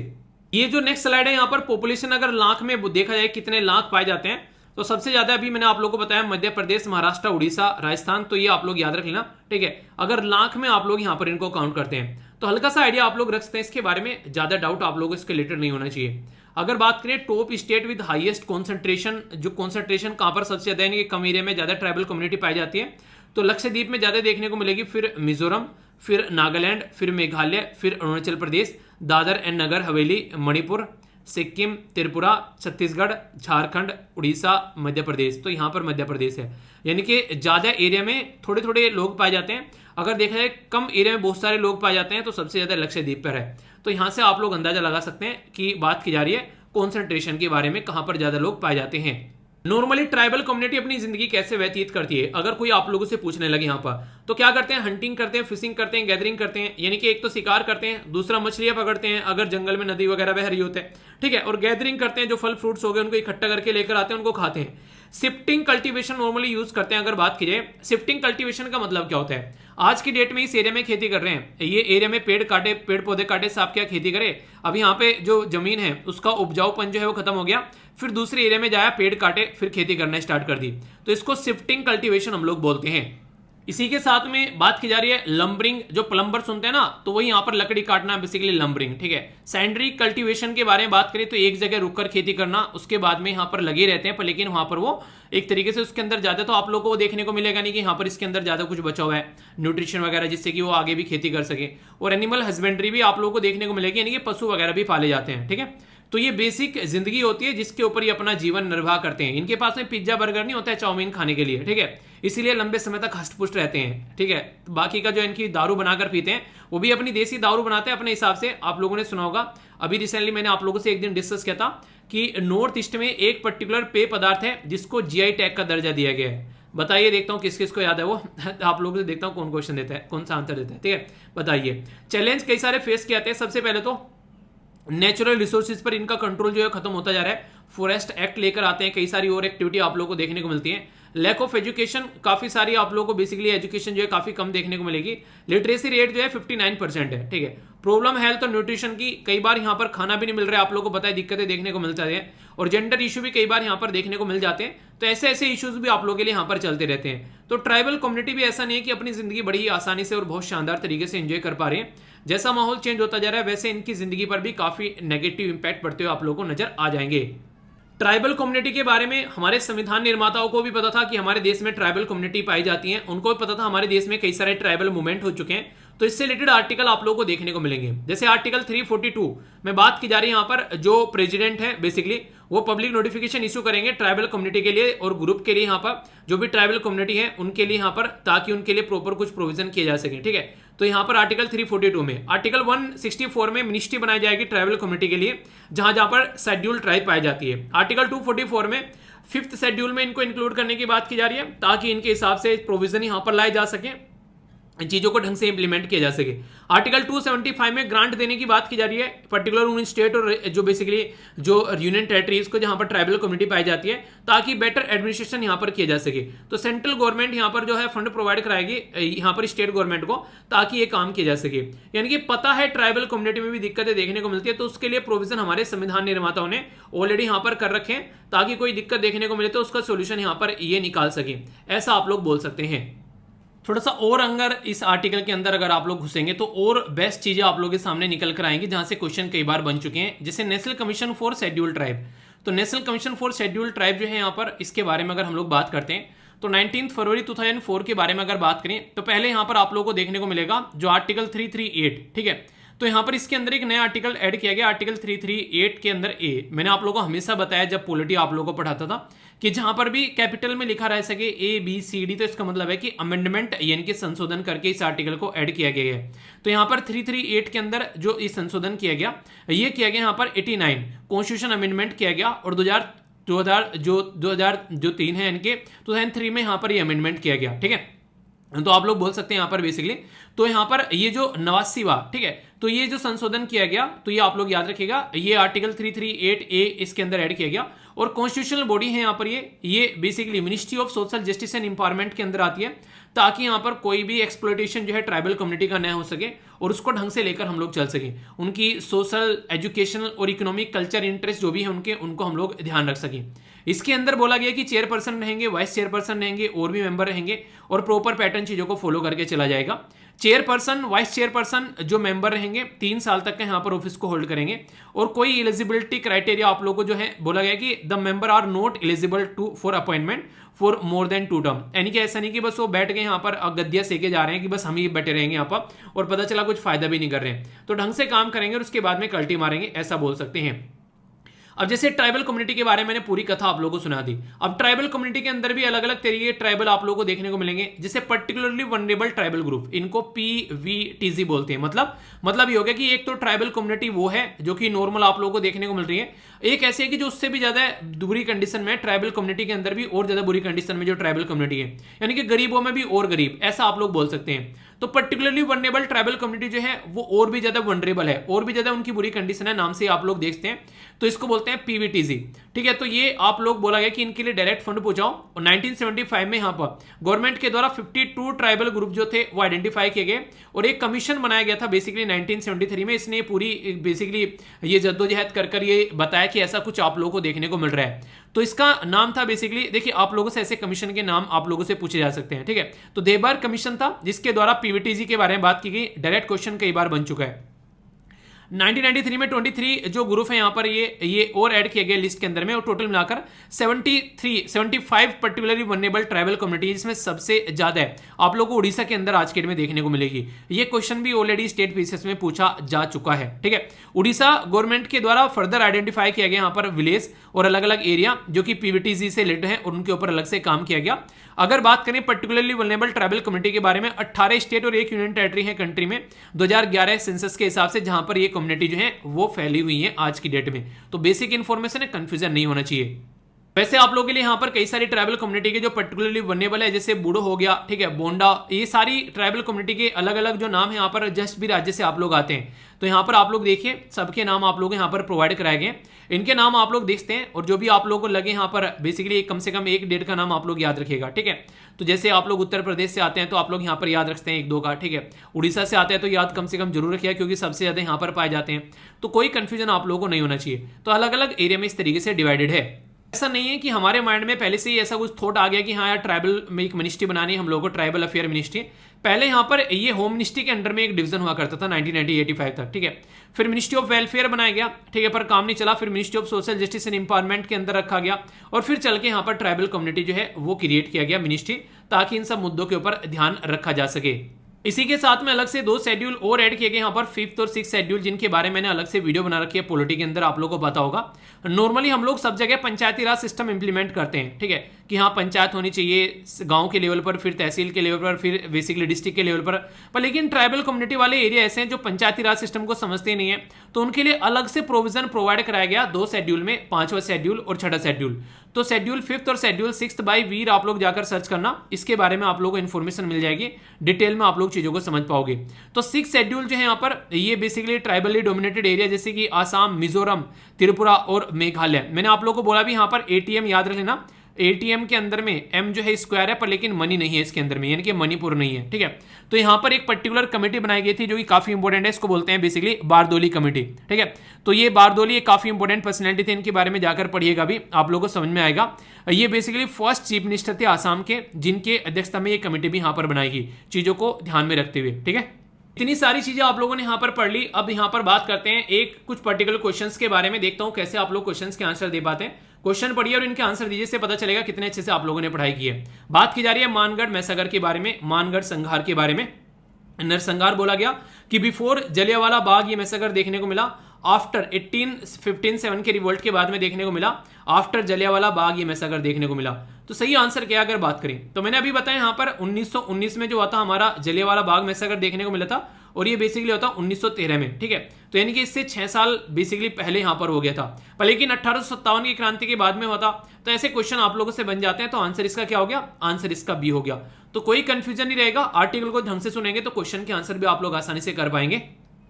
ये जो नेक्स्ट स्लाइड है, यहाँ पर पॉपुलेशन अगर लाख में देखा जाए कितने लाख पाए जाते हैं, तो सबसे ज्यादा अभी मैंने आप लोगों को बताया मध्य प्रदेश, महाराष्ट्र, उड़ीसा, राजस्थान। तो ये आप लोग याद रख लेना, ठीक है। अगर लाख में आप लोग यहाँ पर इनको काउंट करते हैं तो हल्का सा आइडिया आप लोग रख सकते हैं इसके बारे में, ज्यादा डाउट आप लोगों को इसके रिलेटेड नहीं होना चाहिए। अगर बात करें top state with highest concentration, जो कॉन्सेंट्रेशन कहां पर सबसे ज्यादा, यानी कि कम एरिया में ज्यादा ट्राइबल कम्युनिटी पाई जाती है, तो लक्षद्वीप में ज्यादा देखने को मिलेगी, फिर मिजोरम, फिर नागालैंड, फिर मेघालय, फिर अरुणाचल प्रदेश, दादर एंड नगर हवेली, मणिपुर, सिक्किम, त्रिपुरा, छत्तीसगढ़, झारखंड, उड़ीसा, मध्य प्रदेश। तो यहाँ पर मध्य प्रदेश है, यानी कि ज़्यादा एरिया में थोड़े थोड़े लोग पाए जाते हैं। अगर देखा जाए कम एरिया में बहुत सारे लोग पाए जाते हैं तो सबसे ज़्यादा लक्षद्वीप पर है। तो यहाँ से आप लोग अंदाजा लगा सकते हैं कि बात की जा रही है कॉन्सेंट्रेशन के बारे में, कहाँ पर ज़्यादा लोग पाए जाते हैं। नॉर्मली ट्राइबल कम्युनिटी अपनी जिंदगी कैसे व्यतीत करती है, अगर कोई आप लोगों से पूछने लगे यहाँ पर, तो क्या करते हैं? हंटिंग करते हैं, फिशिंग करते हैं, गैदरिंग करते हैं, यानी कि एक तो शिकार करते हैं, दूसरा मछलियां पकड़ते हैं अगर जंगल में नदी वगैरह बह रही होते हैं, ठीक है, और गैदरिंग करते हैं, जो फल फ्रूट्स हो गए उनको इकट्ठा करके लेकर आते हैं, उनको खाते हैं। शिफ्टिंग कल्टीवेशन नॉर्मली यूज करते हैं। अगर बात की जाए शिफ्टिंग कल्टीवेशन का मतलब क्या होता है, आज की डेट में इस एरिया में खेती कर रहे हैं, ये एरिया में पेड़ काटे, पेड़ पौधे काटे, साफ क्या खेती करे, अब यहाँ पे जो जमीन है उसका उपजाऊपन जो है वो खत्म हो गया, फिर दूसरे एरिया में जाया, पेड़ काटे, फिर खेती करना स्टार्ट कर दी, तो इसको शिफ्टिंग कल्टीवेशन हम लोग बोलते हैं। इसी के साथ में बात की जा रही है लंबरिंग, जो प्लम्बर सुनते हैं ना, तो वही यहाँ पर लकड़ी काटना बेसिकली लंबरिंग, ठीक है। सैंडरी कल्टीवेशन के बारे में बात करें तो एक जगह रुककर खेती करना, उसके बाद में यहाँ पर लगे रहते हैं, पर लेकिन वहां पर वो एक तरीके से उसके अंदर ज्यादा तो आप लोगों को वो देखने को मिलेगा नहीं कि यहाँ पर इसके अंदर ज्यादा कुछ बचा हुआ है न्यूट्रिशन वगैरह, जिससे कि वो आगे भी खेती कर सके। और एनिमल हस्बेंड्री भी आप लोगों को देखने को मिलेगी, यानी कि पशु वगैरह भी पाले जाते हैं, ठीक है। तो ये बेसिक जिंदगी होती है जिसके ऊपर ये अपना जीवन निर्वाह करते हैं। इनके पास में पिज्जा बर्गर नहीं होता है चाउमीन खाने के लिए, ठीक है, इसीलिए लंबे समय तक हष्ट-पुष्ट रहते हैं, ठीक है। बाकी का जो इनकी दारू बनाकर पीते हैं वो भी अपनी देसी दारू बनाते हैं अपने हिसाब से। आप लोगों ने सुना होगा, अभी रिसेंटली मैंने आप लोगों से एक दिन डिस्कस किया था कि नॉर्थ ईस्ट में एक पर्टिकुलर पेय पदार्थ है जिसको जीआई टैग का दर्जा दिया गया है। बताइए, देखता हूँ किस किस को याद है वो आप लोगों से देखता हूँ कौन क्वेश्चन देता है, कौन सा आंसर देता है, ठीक है, बताइए। चैलेंज कई सारे फेस किए जाते हैं। सबसे पहले तो नेचुरल रिसोर्सेज पर इनका कंट्रोल जो है खत्म होता जा रहा है, फॉरेस्ट एक्ट लेकर आते हैं, कई सारी और एक्टिविटी आप लोगों को देखने को मिलती है। लैक ऑफ एजुकेशन, काफी सारी आप लोगों को बेसिकली एजुकेशन जो है काफी कम देखने को मिलेगी। लिटरेसी रेट जो है 59% है, ठीक है। प्रॉब्लम हेल्थ और न्यूट्रिशन की, कई बार यहाँ पर खाना भी नहीं मिल रहा है, आप लोगों को पता है, दिक्कतें देखने को मिल जाती हैं। और जेंडर इशू भी कई बार यहाँ पर देखने को मिल जाते हैं। तो ऐसे ऐसे इश्यूज भी आप लोगों के लिए यहाँ पर चलते रहते हैं। तो ट्राइबल कम्युनिटी भी ऐसा नहीं है कि अपनी जिंदगी बड़ी ही आसानी से और बहुत शानदार तरीके से एंजॉय कर पा रहे हैं। जैसा माहौल चेंज होता जा रहा है वैसे इनकी जिंदगी पर भी काफी नेगेटिव इंपैक्ट पड़ते हुए आप लोगों को नजर आ जाएंगे। ट्राइबल कम्युनिटी के बारे में हमारे संविधान निर्माताओं को भी पता था कि हमारे देश में ट्राइबल कम्युनिटी पाई जाती है, उनको भी पता था हमारे देश में कई सारे ट्राइबल मूवमेंट हो चुके हैं। तो इससे रिलेटेड आर्टिकल आप लोगों को देखने को मिलेंगे। जैसे आर्टिकल 342 में बात की जा रही है, यहाँ पर जो प्रेसिडेंट है बेसिकली वो पब्लिक नोटिफिकेशन इशू करेंगे ट्राइबल कम्युनिटी के लिए और ग्रुप के लिए, यहाँ पर जो भी ट्राइबल कम्युनिटी है उनके लिए यहाँ पर, ताकि उनके लिए प्रॉपर कुछ प्रोविजन किए जा सके, ठीक है। तो यहाँ पर आर्टिकल 342 में, आर्टिकल 164 में मिनिस्ट्री बनाई जाएगी ट्राइबल कम्युनिटी के लिए, जहां जहां पर शेड्यूल ट्राइब पाई जाती है। आर्टिकल 244 में 5th शेड्यूल में इनको इंक्लूड करने की बात की जा रही है, ताकि इनके हिसाब से प्रोविजन यहां पर लाए जा सके, चीजों को ढंग से इंप्लीमेंट किया जा सके। आर्टिकल 275 में ग्रांट देने की बात की जा रही है, पर्टिकुलर उन स्टेट और जो बेसिकली जो यूनियन टेरिटरीज को जहां पर ट्राइबल कम्युनिटी पाई जाती है, ताकि बेटर एडमिनिस्ट्रेशन यहां पर किया जा सके। तो सेंट्रल गवर्नमेंट यहां पर जो है फंड प्रोवाइड कराएगी यहां पर स्टेट गवर्नमेंट को, ताकि ये काम किया जा सके। यानी कि पता है ट्राइबल कम्युनिटी में भी दिक्कतें देखने को मिलती है, तो उसके लिए प्रोविजन हमारे संविधान निर्माताओं ने ऑलरेडी यहां पर कर रखे हैं, ताकि कोई दिक्कत देखने को मिले तो उसका सोल्यूशन यहां पर ये निकाल सके, ऐसा आप लोग बोल सकते हैं। थोड़ा सा और अगर इस आर्टिकल के अंदर अगर आप लोग घुसेंगे तो और बेस्ट चीजें आप लोगों के सामने निकल कर आएंगी, जहां से क्वेश्चन कई बार बन चुके हैं। जैसे national commission for scheduled tribe, तो national commission for scheduled tribe जो है यहाँ पर, इसके बारे में अगर हम लोग बात करते हैं तो 19 फरवरी 2004 के बारे में अगर बात करें तो पहले यहाँ पर आप लोगों को देखने को मिलेगा जो आर्टिकल 338, ठीक है। तो यहाँ पर इसके अंदर एक नया आर्टिकल ऐड किया गया, आर्टिकल 338 के अंदर ए। मैंने आप लोगों को हमेशा बताया जब पॉलिटी आप लोगों को पढ़ाता था कि जहां पर भी कैपिटल में लिखा रह सके ABCD, तो इसका मतलब है कि अमेंडमेंट यानी कि संशोधन करके इस आर्टिकल को ऐड किया गया है। तो यहाँ पर 338 के अंदर जो इस संशोधन किया गया, ये किया गया यहाँ पर 89 कॉन्स्टिट्यूशन अमेंडमेंट किया गया, और 2000 जो 3 है इनके 2003 में यहाँ पर ये अमेंडमेंट किया गया, ठीक है। तो आप लोग बोल सकते हैं यहाँ पर बेसिकली, तो यहाँ पर ये जो 89वां, ठीक है, तो ये जो संशोधन किया गया, तो ये आप लोग याद रखिएगा, ये आर्टिकल 338A इसके अंदर ऐड किया गया। और कॉन्स्टिट्यूशनल बॉडी है यहाँ पर ये basically ministry of social justice and empowerment के अंदर आती है, ताकि यहाँ पर कोई भी एक्सप्लॉयटेशन जो है ट्राइबल कम्युनिटी का न हो सके और उसको ढंग से लेकर हम लोग चल सके। उनकी सोशल, एजुकेशनल और इकोनॉमिक कल्चर इंटरेस्ट जो भी है उनको हम लोग ध्यान रख सकें। इसके अंदर बोला गया कि चेयरपर्सन रहेंगे, वाइस चेयरपर्सन रहेंगे और भी मेंबर रहेंगे, और प्रॉपर पैटर्न चीजों को फॉलो करके चला जाएगा। चेयरपर्सन, वाइस चेयरपर्सन जो मेंबर रहेंगे 3 साल तक के यहाँ पर ऑफिस को होल्ड करेंगे, और कोई एलिजिबिलिटी क्राइटेरिया आप लोगों को जो है बोला गया कि the member are not eligible for appointment for more than 2 term. यानी कि ऐसा नहीं कि बस वो बैठ गए यहाँ पर गद्दिया सेके जा रहे हैं कि बस हम ही बैठे रहेंगे यहाँ पर और पता चला कुछ फायदा भी नहीं कर रहे हैं, तो ढंग से काम करेंगे और उसके बाद में कल्टी मारेंगे, ऐसा बोल सकते हैं। अब जैसे ट्राइबल कम्युनिटी के बारे में मैंने पूरी कथा आप लोगों को सुना दी। अब ट्राइबल कम्युनिटी के अंदर भी अलग अलग तरीके के ट्राइबल आप लोगों को देखने को मिलेंगे, जैसे पर्टिकुलरली वनरेबल ट्राइबल ग्रुप, इनको PVTG बोलते हैं। मतलब ये हो गया कि एक तो ट्राइबल कम्युनिटी वो है जो कि नॉर्मल आप लोगों को देखने को मिल रही है, एक ऐसी है कि जो उससे भी ज्यादा बुरी कंडीशन में, ट्राइबल कम्युनिटी के अंदर भी और ज्यादा बुरी कंडीशन में जो ट्राइबल कम्युनिटी है, यानी कि गरीबों में भी और गरीब, ऐसा आप लोग बोल सकते हैं। तो पर्टिकुलरली वनरेबल ट्राइबल कम्युनिटी जो है वो और भी ज्यादा वनरेबल है, और भी ज्यादा उनकी बुरी कंडीशन है, नाम से आप लोग देखते हैं, तो इसको बोलते हैं PVTG। ठीक है, तो ये आप लोग बोला गया कि इनके लिए डायरेक्ट फंड पहुंचाओ। और 1975 में यहाँ पर गवर्नमेंट के द्वारा 52 ट्राइबल ग्रुप जो थे वो आइडेंटिफाई किए गए, और एक कमीशन बनाया गया था बेसिकली 1973 में। इसने पूरी बेसिकली ये जद्दोजहद कर ये बताया कि ऐसा कुछ आप लोगों को देखने को मिल रहा है। तो इसका नाम था बेसिकली, देखिए आप लोगों से ऐसे कमीशन के नाम आप लोगों से पूछे जा सकते हैं। ठीक है, तो देबार कमीशन था जिसके द्वारा PVTG के बारे में बात की गई। डायरेक्ट क्वेश्चन कई बार बन चुका है। 1993 में 23 जो ग्रुप है यहाँ पर ये और ऐड किए गए लिस्ट के अंदर में, और टोटल मिलाकर 75 पर्टिकुलरली वनरेबल ट्राइबल कम्युनिटी, जिसमें सबसे ज्यादा है आप लोगों को उड़ीसा के अंदर आज के डेट में देखने को मिलेगी। ये क्वेश्चन भी ऑलरेडी स्टेट पीसीएस में पूछा जा चुका है। ठीक है, उड़ीसा गवर्नमेंट के द्वारा फर्दर आइडेंटिफाई किया गया यहाँ पर विलेज और अलग अलग एरिया जो कि PVTG से रिलेटेड है, और उनके ऊपर अलग से काम किया गया। अगर बात करें पर्टिकुलरली वल्नरेबल ट्राइबल कम्युनिटी के बारे में, 18 स्टेट और 1 यूनियन टेरिटरी है कंट्री में 2011 सेंसस के हिसाब से, जहां पर ये कम्युनिटी जो है वो फैली हुई है आज की डेट में। तो बेसिक इंफॉर्मेशन है, कंफ्यूजन नहीं होना चाहिए। वैसे आप लोगों के लिए यहाँ पर कई सारी ट्राइबल कम्युनिटी के जो पर्टिकुलरली वनरेबल है, जैसे बूढ़ो हो गया, ठीक है, बोंडा, ये सारी ट्राइबल कम्युनिटी के अलग अलग जो नाम है यहाँ पर जिस भी राज्य से आप लोग आते हैं, तो यहाँ पर आप लोग देखिए सबके नाम आप लोग यहाँ पर प्रोवाइड कराए गए। इनके नाम आप लोग देखते हैं, और जो भी आप लोगों को लगे यहाँ पर बेसिकली कम से कम एक डेट का नाम आप लोग याद रखिएगा। ठीक है, तो जैसे आप लोग उत्तर प्रदेश से आते हैं तो आप लोग यहाँ पर याद रखते हैं 1-2 का। ठीक है, उड़ीसा से आते हैं तो याद कम से कम जरूर रखिएगा, क्योंकि सबसे ज्यादा यहाँ पर पाए जाते हैं। तो कोई कंफ्यूजन आप लोगों को नहीं होना चाहिए। तो अलग अलग एरिया में इस तरीके से डिवाइडेड है। ऐसा नहीं है कि हमारे माइंड में पहले से ही ऐसा कुछ थॉट आ गया कि हाँ यार ट्राइबल में एक मिनिस्ट्री बनानी है हम लोगों को, ट्राइबल अफेयर मिनिस्ट्री। पहले यहाँ पर ये होम मिनिस्ट्री के अंडर में एक डिवीजन हुआ करता था 1985 तक। ठीक है, फिर मिनिस्ट्री ऑफ वेलफेयर बनाया गया, ठीक है, पर काम नहीं चला। फिर ministry of social justice and empowerment के अंदर रखा गया, और फिर चल के यहाँ पर ट्राइबल कम्युनिटी जो है वो क्रिएट किया गया मिनिस्ट्री, ताकि इन सब मुद्दों के ऊपर ध्यान रखा जा सके। इसी के साथ में अलग से 2 शेड्यूल और ऐड किए गए यहाँ पर, 5th और 6th शेड्यूल, जिनके बारे में मैंने अलग से वीडियो बना रखी है पॉलिटी के अंदर, आप लोगों को पता होगा। नॉर्मली हम लोग सब जगह पंचायती राज सिस्टम इंप्लीमेंट करते हैं। ठीक है, कि हाँ पंचायत होनी चाहिए गांव के लेवल पर, फिर तहसील के लेवल पर, फिर बेसिकली डिस्ट्रिक्ट के लेवल पर लेकिन ट्राइबल कम्युनिटी वाले एरिया ऐसे हैं जो पंचायती राज सिस्टम को समझते नहीं है, तो उनके लिए अलग से प्रोविजन प्रोवाइड कराया गया 2 शेड्यूल में, 5वां शेड्यूल और 6ठा शेड्यूल। तो शेड्यूल 5th और शेड्यूल 6th बाय वीर आप लोग जाकर सर्च करना, इसके बारे में आप लोगों को इन्फॉर्मेशन मिल जाएगी, डिटेल में आप लोग चीजों को समझ पाओगे। तो 6th शेड्यूल जो है यहाँ पर, ये बेसिकली ट्राइबली डोमिनेटेड एरिया जैसे कि आसाम, मिजोरम, त्रिपुरा और मेघालय। मैंने आप लोगों को बोला भी यहाँ पर ATM याद रख लेना, ATM के अंदर में M जो है स्क्वायर है, पर लेकिन मनी नहीं है इसके अंदर में, यानी कि मणिपुर नहीं है। ठीक है, तो यहाँ पर एक पर्टिकुलर कमेटी बनाई गई थी जो कि काफी इंपॉर्टेंट है, इसको बोलते हैं बेसिकली बारदोली कमेटी। ठीक है, तो ये बारदोली एक काफी इंपॉर्टेंट पर्सनैलिटी थे, इनके बारे में जाकर पढ़िएगा भी, आप लोगों को समझ में आएगा। ये बेसिकली फर्स्ट चीफ मिनिस्टर थे आसाम के, जिनके अध्यक्षता में ये कमेटी भी यहाँ पर बनाई गई, चीजों को ध्यान में रखते हुए। ठीक है, इतनी सारी चीजें आप लोगों ने यहाँ पर पढ़ ली। अब यहाँ पर बात करते हैं एक कुछ पर्टिकुलर क्वेश्चंस के बारे में, देखता हूँ कैसे आप लोग क्वेश्चंस के आंसर दे पाते हैं। क्वेश्चन पढ़िए और इनके आंसर दीजिए, से पता चलेगा कितने अच्छे से आप लोगों ने पढ़ाई की है। बात की जा रही है मानगढ़ मैसागर के बारे में, मानगढ़ संहार के बारे में। नरसंहार बोला गया कि बिफोर जलियांवाला बाग ये मैसागर देखने को मिला, आफ्टर 1857 के रिवोल्ट के बाद में देखने को मिला, आफ्टर जलियांवाला बाग ये मैसागर देखने को मिला। तो सही आंसर क्या अगर बात करें तो मैंने अभी बताया यहाँ पर 1919 में जो हुआ था हमारा जलियांवाला बाग मैसागर देखने को मिला था, और ये बेसिकली होता 1913 में। ठीक है, तो यानी कि इससे 6 साल बेसिकली पहले यहाँ पर हो गया था, पर लेकिन 1857 की क्रांति के बाद में हुआ था। तो ऐसे क्वेश्चन आप लोगों से बन जाते हैं, तो आंसर इसका क्या हो गया, आंसर इसका बी हो गया। तो कोई कंफ्यूजन नहीं रहेगा, आर्टिकल को ढंग से सुनेंगे तो क्वेश्चन के आंसर भी आप लोग आसानी से कर पाएंगे।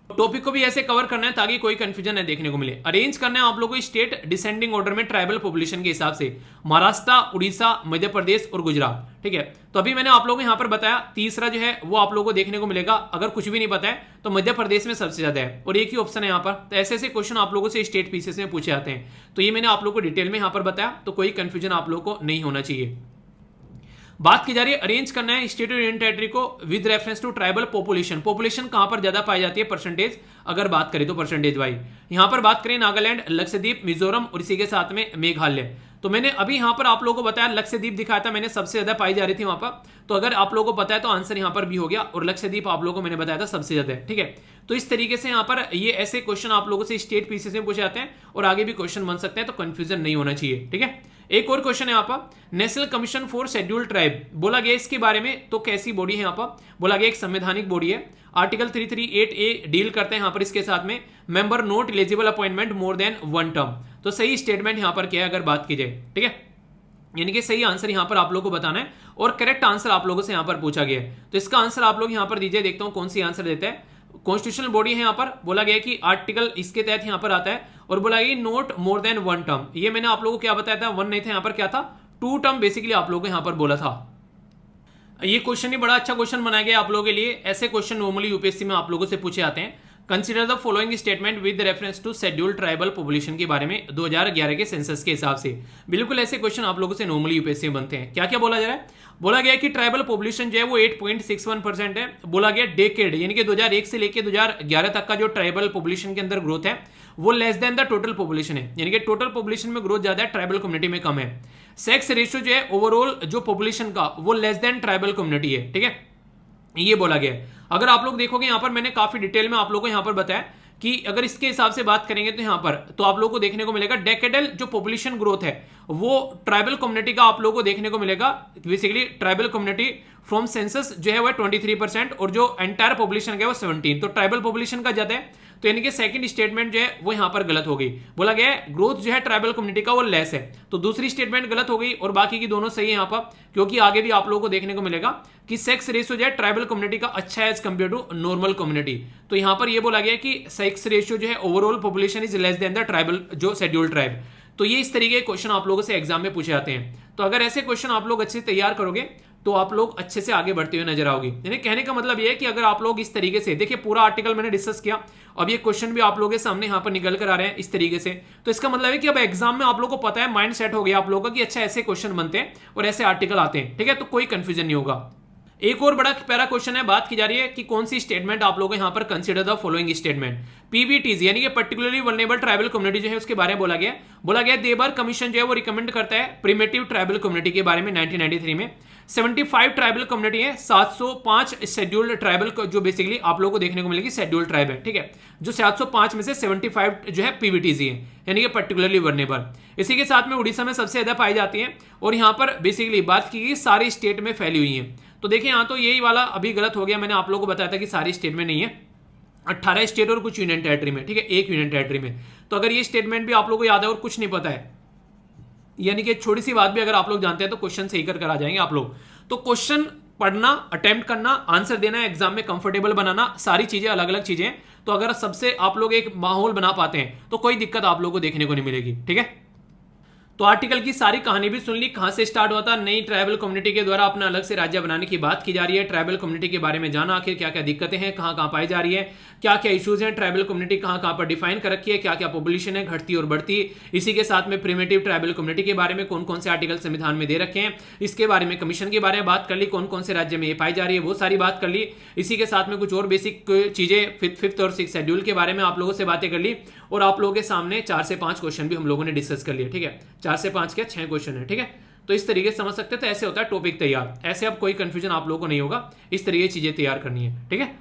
टॉपिक को भी ऐसे कवर करना है ताकि कोई कंफ्यूजन न देखने को मिले। अरेंज करना है आप लोगों को स्टेट डिसेंडिंग ऑर्डर में ट्राइबल पॉपुलेशन के हिसाब से, महाराष्ट्र, उड़ीसा, मध्य प्रदेश और गुजरात। ठीक है, तो अभी मैंने आप लोगों को यहाँ पर बताया, तीसरा जो है वो आप लोगों को देखने को मिलेगा। अगर कुछ भी नहीं पता है तो मध्य प्रदेश में सबसे ज्यादा है, और एक ही ऑप्शन है यहाँ पर। तो ऐसे ऐसे क्वेश्चन आप लोगों से स्टेट पीसीएस में पूछे जाते हैं, तो ये मैंने आप लोगों को डिटेल में यहाँ पर बताया, तो कोई कंफ्यूजन आप लोगों को नहीं होना चाहिए। बात की जा रही है अरेंज करना है स्टेट और यूनियन टेरिटरी को with reference to tribal population. Population कहां पर ज्यादा पाई जाती है परसेंटेज अगर बात करें तो परसेंटेज वाइज। यहां पर बात करें नागालैंड, लक्षद्वीप, मिजोरम और इसी के साथ में मेघालय। तो मैंने अभी यहां पर आप लोगों को बताया लक्षद्वीप दिखाया था मैंने सबसे ज्यादा पाई जा रही थी वहां पर। तो अगर आप लोगों को पता है तो आंसर यहां पर भी हो गया और लक्षद्वीप आप लोगों को मैंने बताया था सबसे ज्यादा है। ठीक है, तो इस तरीके से यहां पर ये ऐसे क्वेश्चन आप लोगों से स्टेट पीसीएस में पूछे जाते हैं और आगे भी क्वेश्चन बन सकते हैं, तो कंफ्यूजन नहीं होना चाहिए। ठीक है, एक और क्वेश्चन है यहाँ पर national commission for scheduled tribe बोला गया इसके बारे में। तो कैसी बॉडी है यहाँ पर बोला गया एक संवैधानिक बॉडी है। आर्टिकल 338A डील करते हैं यहाँ पर इसके साथ में member not eligible appointment more than 1 term. तो सही स्टेटमेंट यहाँ पर क्या है अगर बात की जाए। ठीक है, यानी कि सही आंसर यहां पर आप लोगों को बताना है और करेक्ट आंसर आप लोगों से यहां पर पूछा गया है। तो इसका आंसर आप लोग यहां पर दीजिए, देखता हूं कौन सी आंसर देता है। कॉन्स्टिट्यूशनल बॉडी है यहां पर बोला गया कि आर्टिकल इसके तहत यहां पर आता है और बोला गया नोट मोर देन 1 टर्म। ये मैंने आप लोगों को क्या बताया था, 1 नहीं था यहां पर, क्या था 2 टर्म बेसिकली आप लोगों को यहां पर बोला था। ये क्वेश्चन ही बड़ा अच्छा क्वेश्चन बनाया गया आप लोगों के लिए। ऐसे क्वेश्चन नॉर्मली यूपीएससी में आप लोगों से पूछे जाते हैं। Consider the following statement with reference to scheduled tribal population के बारे में 2011 के सेंसस के हिसाब से। बिल्कुल ऐसे क्वेश्चन आप लोगों से नॉर्मली यूपीएससी में बनते हैं। क्या क्या बोला जा रहा है, बोला गया कि ट्राइबल पॉपुलेशन जो है वो 8.61% है। बोला गया डेकेड यानी कि 2001 से लेकर 2011 तक का जो ट्राइबल पॉपुलेशन के अंदर ग्रोथ है वो less than the total population है, यानी कि टोटल पॉपुलेशन में ग्रोथ ज्यादा है, ट्राइबल कम्युनिटी में कम है। सेक्स रेशियो जो है ओवरऑल जो पॉपुलेशन का वो लेस देन ट्राइबल कम्युनिटी है। ठीक है, ये बोला गया है। अगर आप लोग देखोगे यहां पर मैंने काफी डिटेल में आप लोगों को यहां पर बताया कि अगर इसके हिसाब से बात करेंगे तो यहां पर तो आप लोगों को देखने को मिलेगा डेकेडल जो पॉपुलेशन ग्रोथ है वो ट्राइबल कम्युनिटी का आप लोगों को देखने को मिलेगा। Basically tribal community from census जो है वो 23% और जो एंटायर पॉपुलेशन है वो 17। तो ट्राइबल पॉपुलेशन का ज्यादा है, तो यानी कि सेकंड स्टेटमेंट जो है वो यहां पर गलत हो गई। बोला गया है ग्रोथ जो है ट्राइबल कम्युनिटी का वो लेस है, तो दूसरी स्टेटमेंट गलत हो गई और बाकी की दोनों सही है यहां पर, क्योंकि आगे भी आप लोगों को देखने को मिलेगा कि सेक्स रेशियो जो है ट्राइबल कम्युनिटी का अच्छा है as compared to normal community. तो यहां पर ये बोला गया कि सेक्स रेशियो जो है overall population is less than the tribal जो शेड्यूल्ड ट्राइब। तो ये इस तरीके के क्वेश्चन आप लोगों से एग्जाम में पूछे जाते हैं। तो अगर ऐसे क्वेश्चन आप लोग अच्छे से तैयार करोगे तो आप लोग अच्छे से आगे बढ़ते हुए नजर आओगे। यानी कहने का मतलब ये है कि अगर आप लोग इस तरीके से देखिए, पूरा आर्टिकल मैंने डिस्कस किया, अब ये क्वेश्चन भी आप लोगों के सामने यहाँ पर निकल कर आ रहे हैं इस तरीके से। तो इसका मतलब है कि अब एग्जाम में आप लोगों को पता है, माइंड सेट हो गया आप लोगों का कि अच्छा ऐसे क्वेश्चन बनते हैं और ऐसे आर्टिकल आते हैं। ठीक है, तो कोई कंफ्यूजन नहीं होगा। एक और बड़ा प्यारा क्वेश्चन है, बात की जा रही है कि कौन सी स्टेटमेंट आप लोग यहां पर कंसीडर द फॉलोइंग स्टेटमेंट। पीबीटीज यानी कि पर्टिकुलरली वल्नरेबल ट्राइबल कम्युनिटी जो है उसके बारे में बोला गया देबर कमीशन जो है वो रिकमेंड करता है प्रिमेटिव ट्राइबल कम्युनिटी के बारे में 1993 में। 75 ट्राइबल कम्युनिटी है, 705 शेड्यूल्ड ट्राइबल जो बेसिकली आप लोगों को देखने को मिलेगी शेड्यूल्ड ट्राइब है। ठीक है, जो 705 में से 75 जो है पीबीटीज है यानी कि पर्टिकुलरली वल्नरेबल। इसी के साथ में उड़ीसा में सबसे ज्यादा पाई जाती है और यहां पर बेसिकली बात की गई सारी स्टेट में फैली हुई है। तो देखिए यहां तो यही वाला अभी गलत हो गया, मैंने आप लोगों को बताया था कि सारी स्टेट में नहीं है, 18 स्टेट और कुछ यूनियन टेरिटरी में। ठीक है, एक यूनियन टेरिटरी में। तो अगर ये स्टेटमेंट भी आप लोगों को याद है और कुछ नहीं पता है, यानी कि छोटी सी बात भी अगर आप लोग जानते हैं तो क्वेश्चन सही कर आ जाएंगे आप लोग। तो क्वेश्चन पढ़ना, अटेम्प्ट करना, आंसर देना, एग्जाम में कंफर्टेबल बनाना, सारी चीजें अलग अलग चीजें। तो अगर सबसे आप लोग एक माहौल बना पाते हैं तो कोई दिक्कत आप लोगों को देखने को नहीं मिलेगी। ठीक है, तो आर्टिकल की सारी कहानी भी सुन ली, कहां से स्टार्ट हुआ था, नई ट्राइबल कम्युनिटी के द्वारा अपना अलग से राज्य बनाने की बात की जा रही है, ट्राइबल कम्युनिटी के बारे में जाना, आखिर क्या क्या दिक्कतें हैं, कहां कहां पाई जा रही है, क्या क्या इश्यूज हैं, ट्राइबल कम्युनिटी कहां कहां पर डिफाइन कर रखी है, क्या क्या पॉपुलेशन है घटती और बढ़ती। इसी के साथ में प्रिमेटिव ट्राइबल कम्युनिटी के बारे में कौन कौन से आर्टिकल संविधान में दे रखे हैं, इसके बारे में कमीशन के बारे में बात कर ली, कौन कौन से राज्य में ये पाई जा रही है वो सारी बात कर ली। इसी के साथ में कुछ और बेसिक चीजें 5th और 6th शेड्यूल के बारे में आप लोगों से बातें कर ली और आप लोगों के सामने 4 से 5 क्वेश्चन भी हम लोगों ने डिस्कस कर लिए। ठीक है, 4 से 5 के 6 क्वेश्चन है। ठीक है, तो इस तरीके से समझ सकते हैं। तो ऐसे होता है टॉपिक तैयार, ऐसे अब कोई कंफ्यूजन आप लोगों को नहीं होगा, इस तरीके की चीजें तैयार करनी है। ठीक है।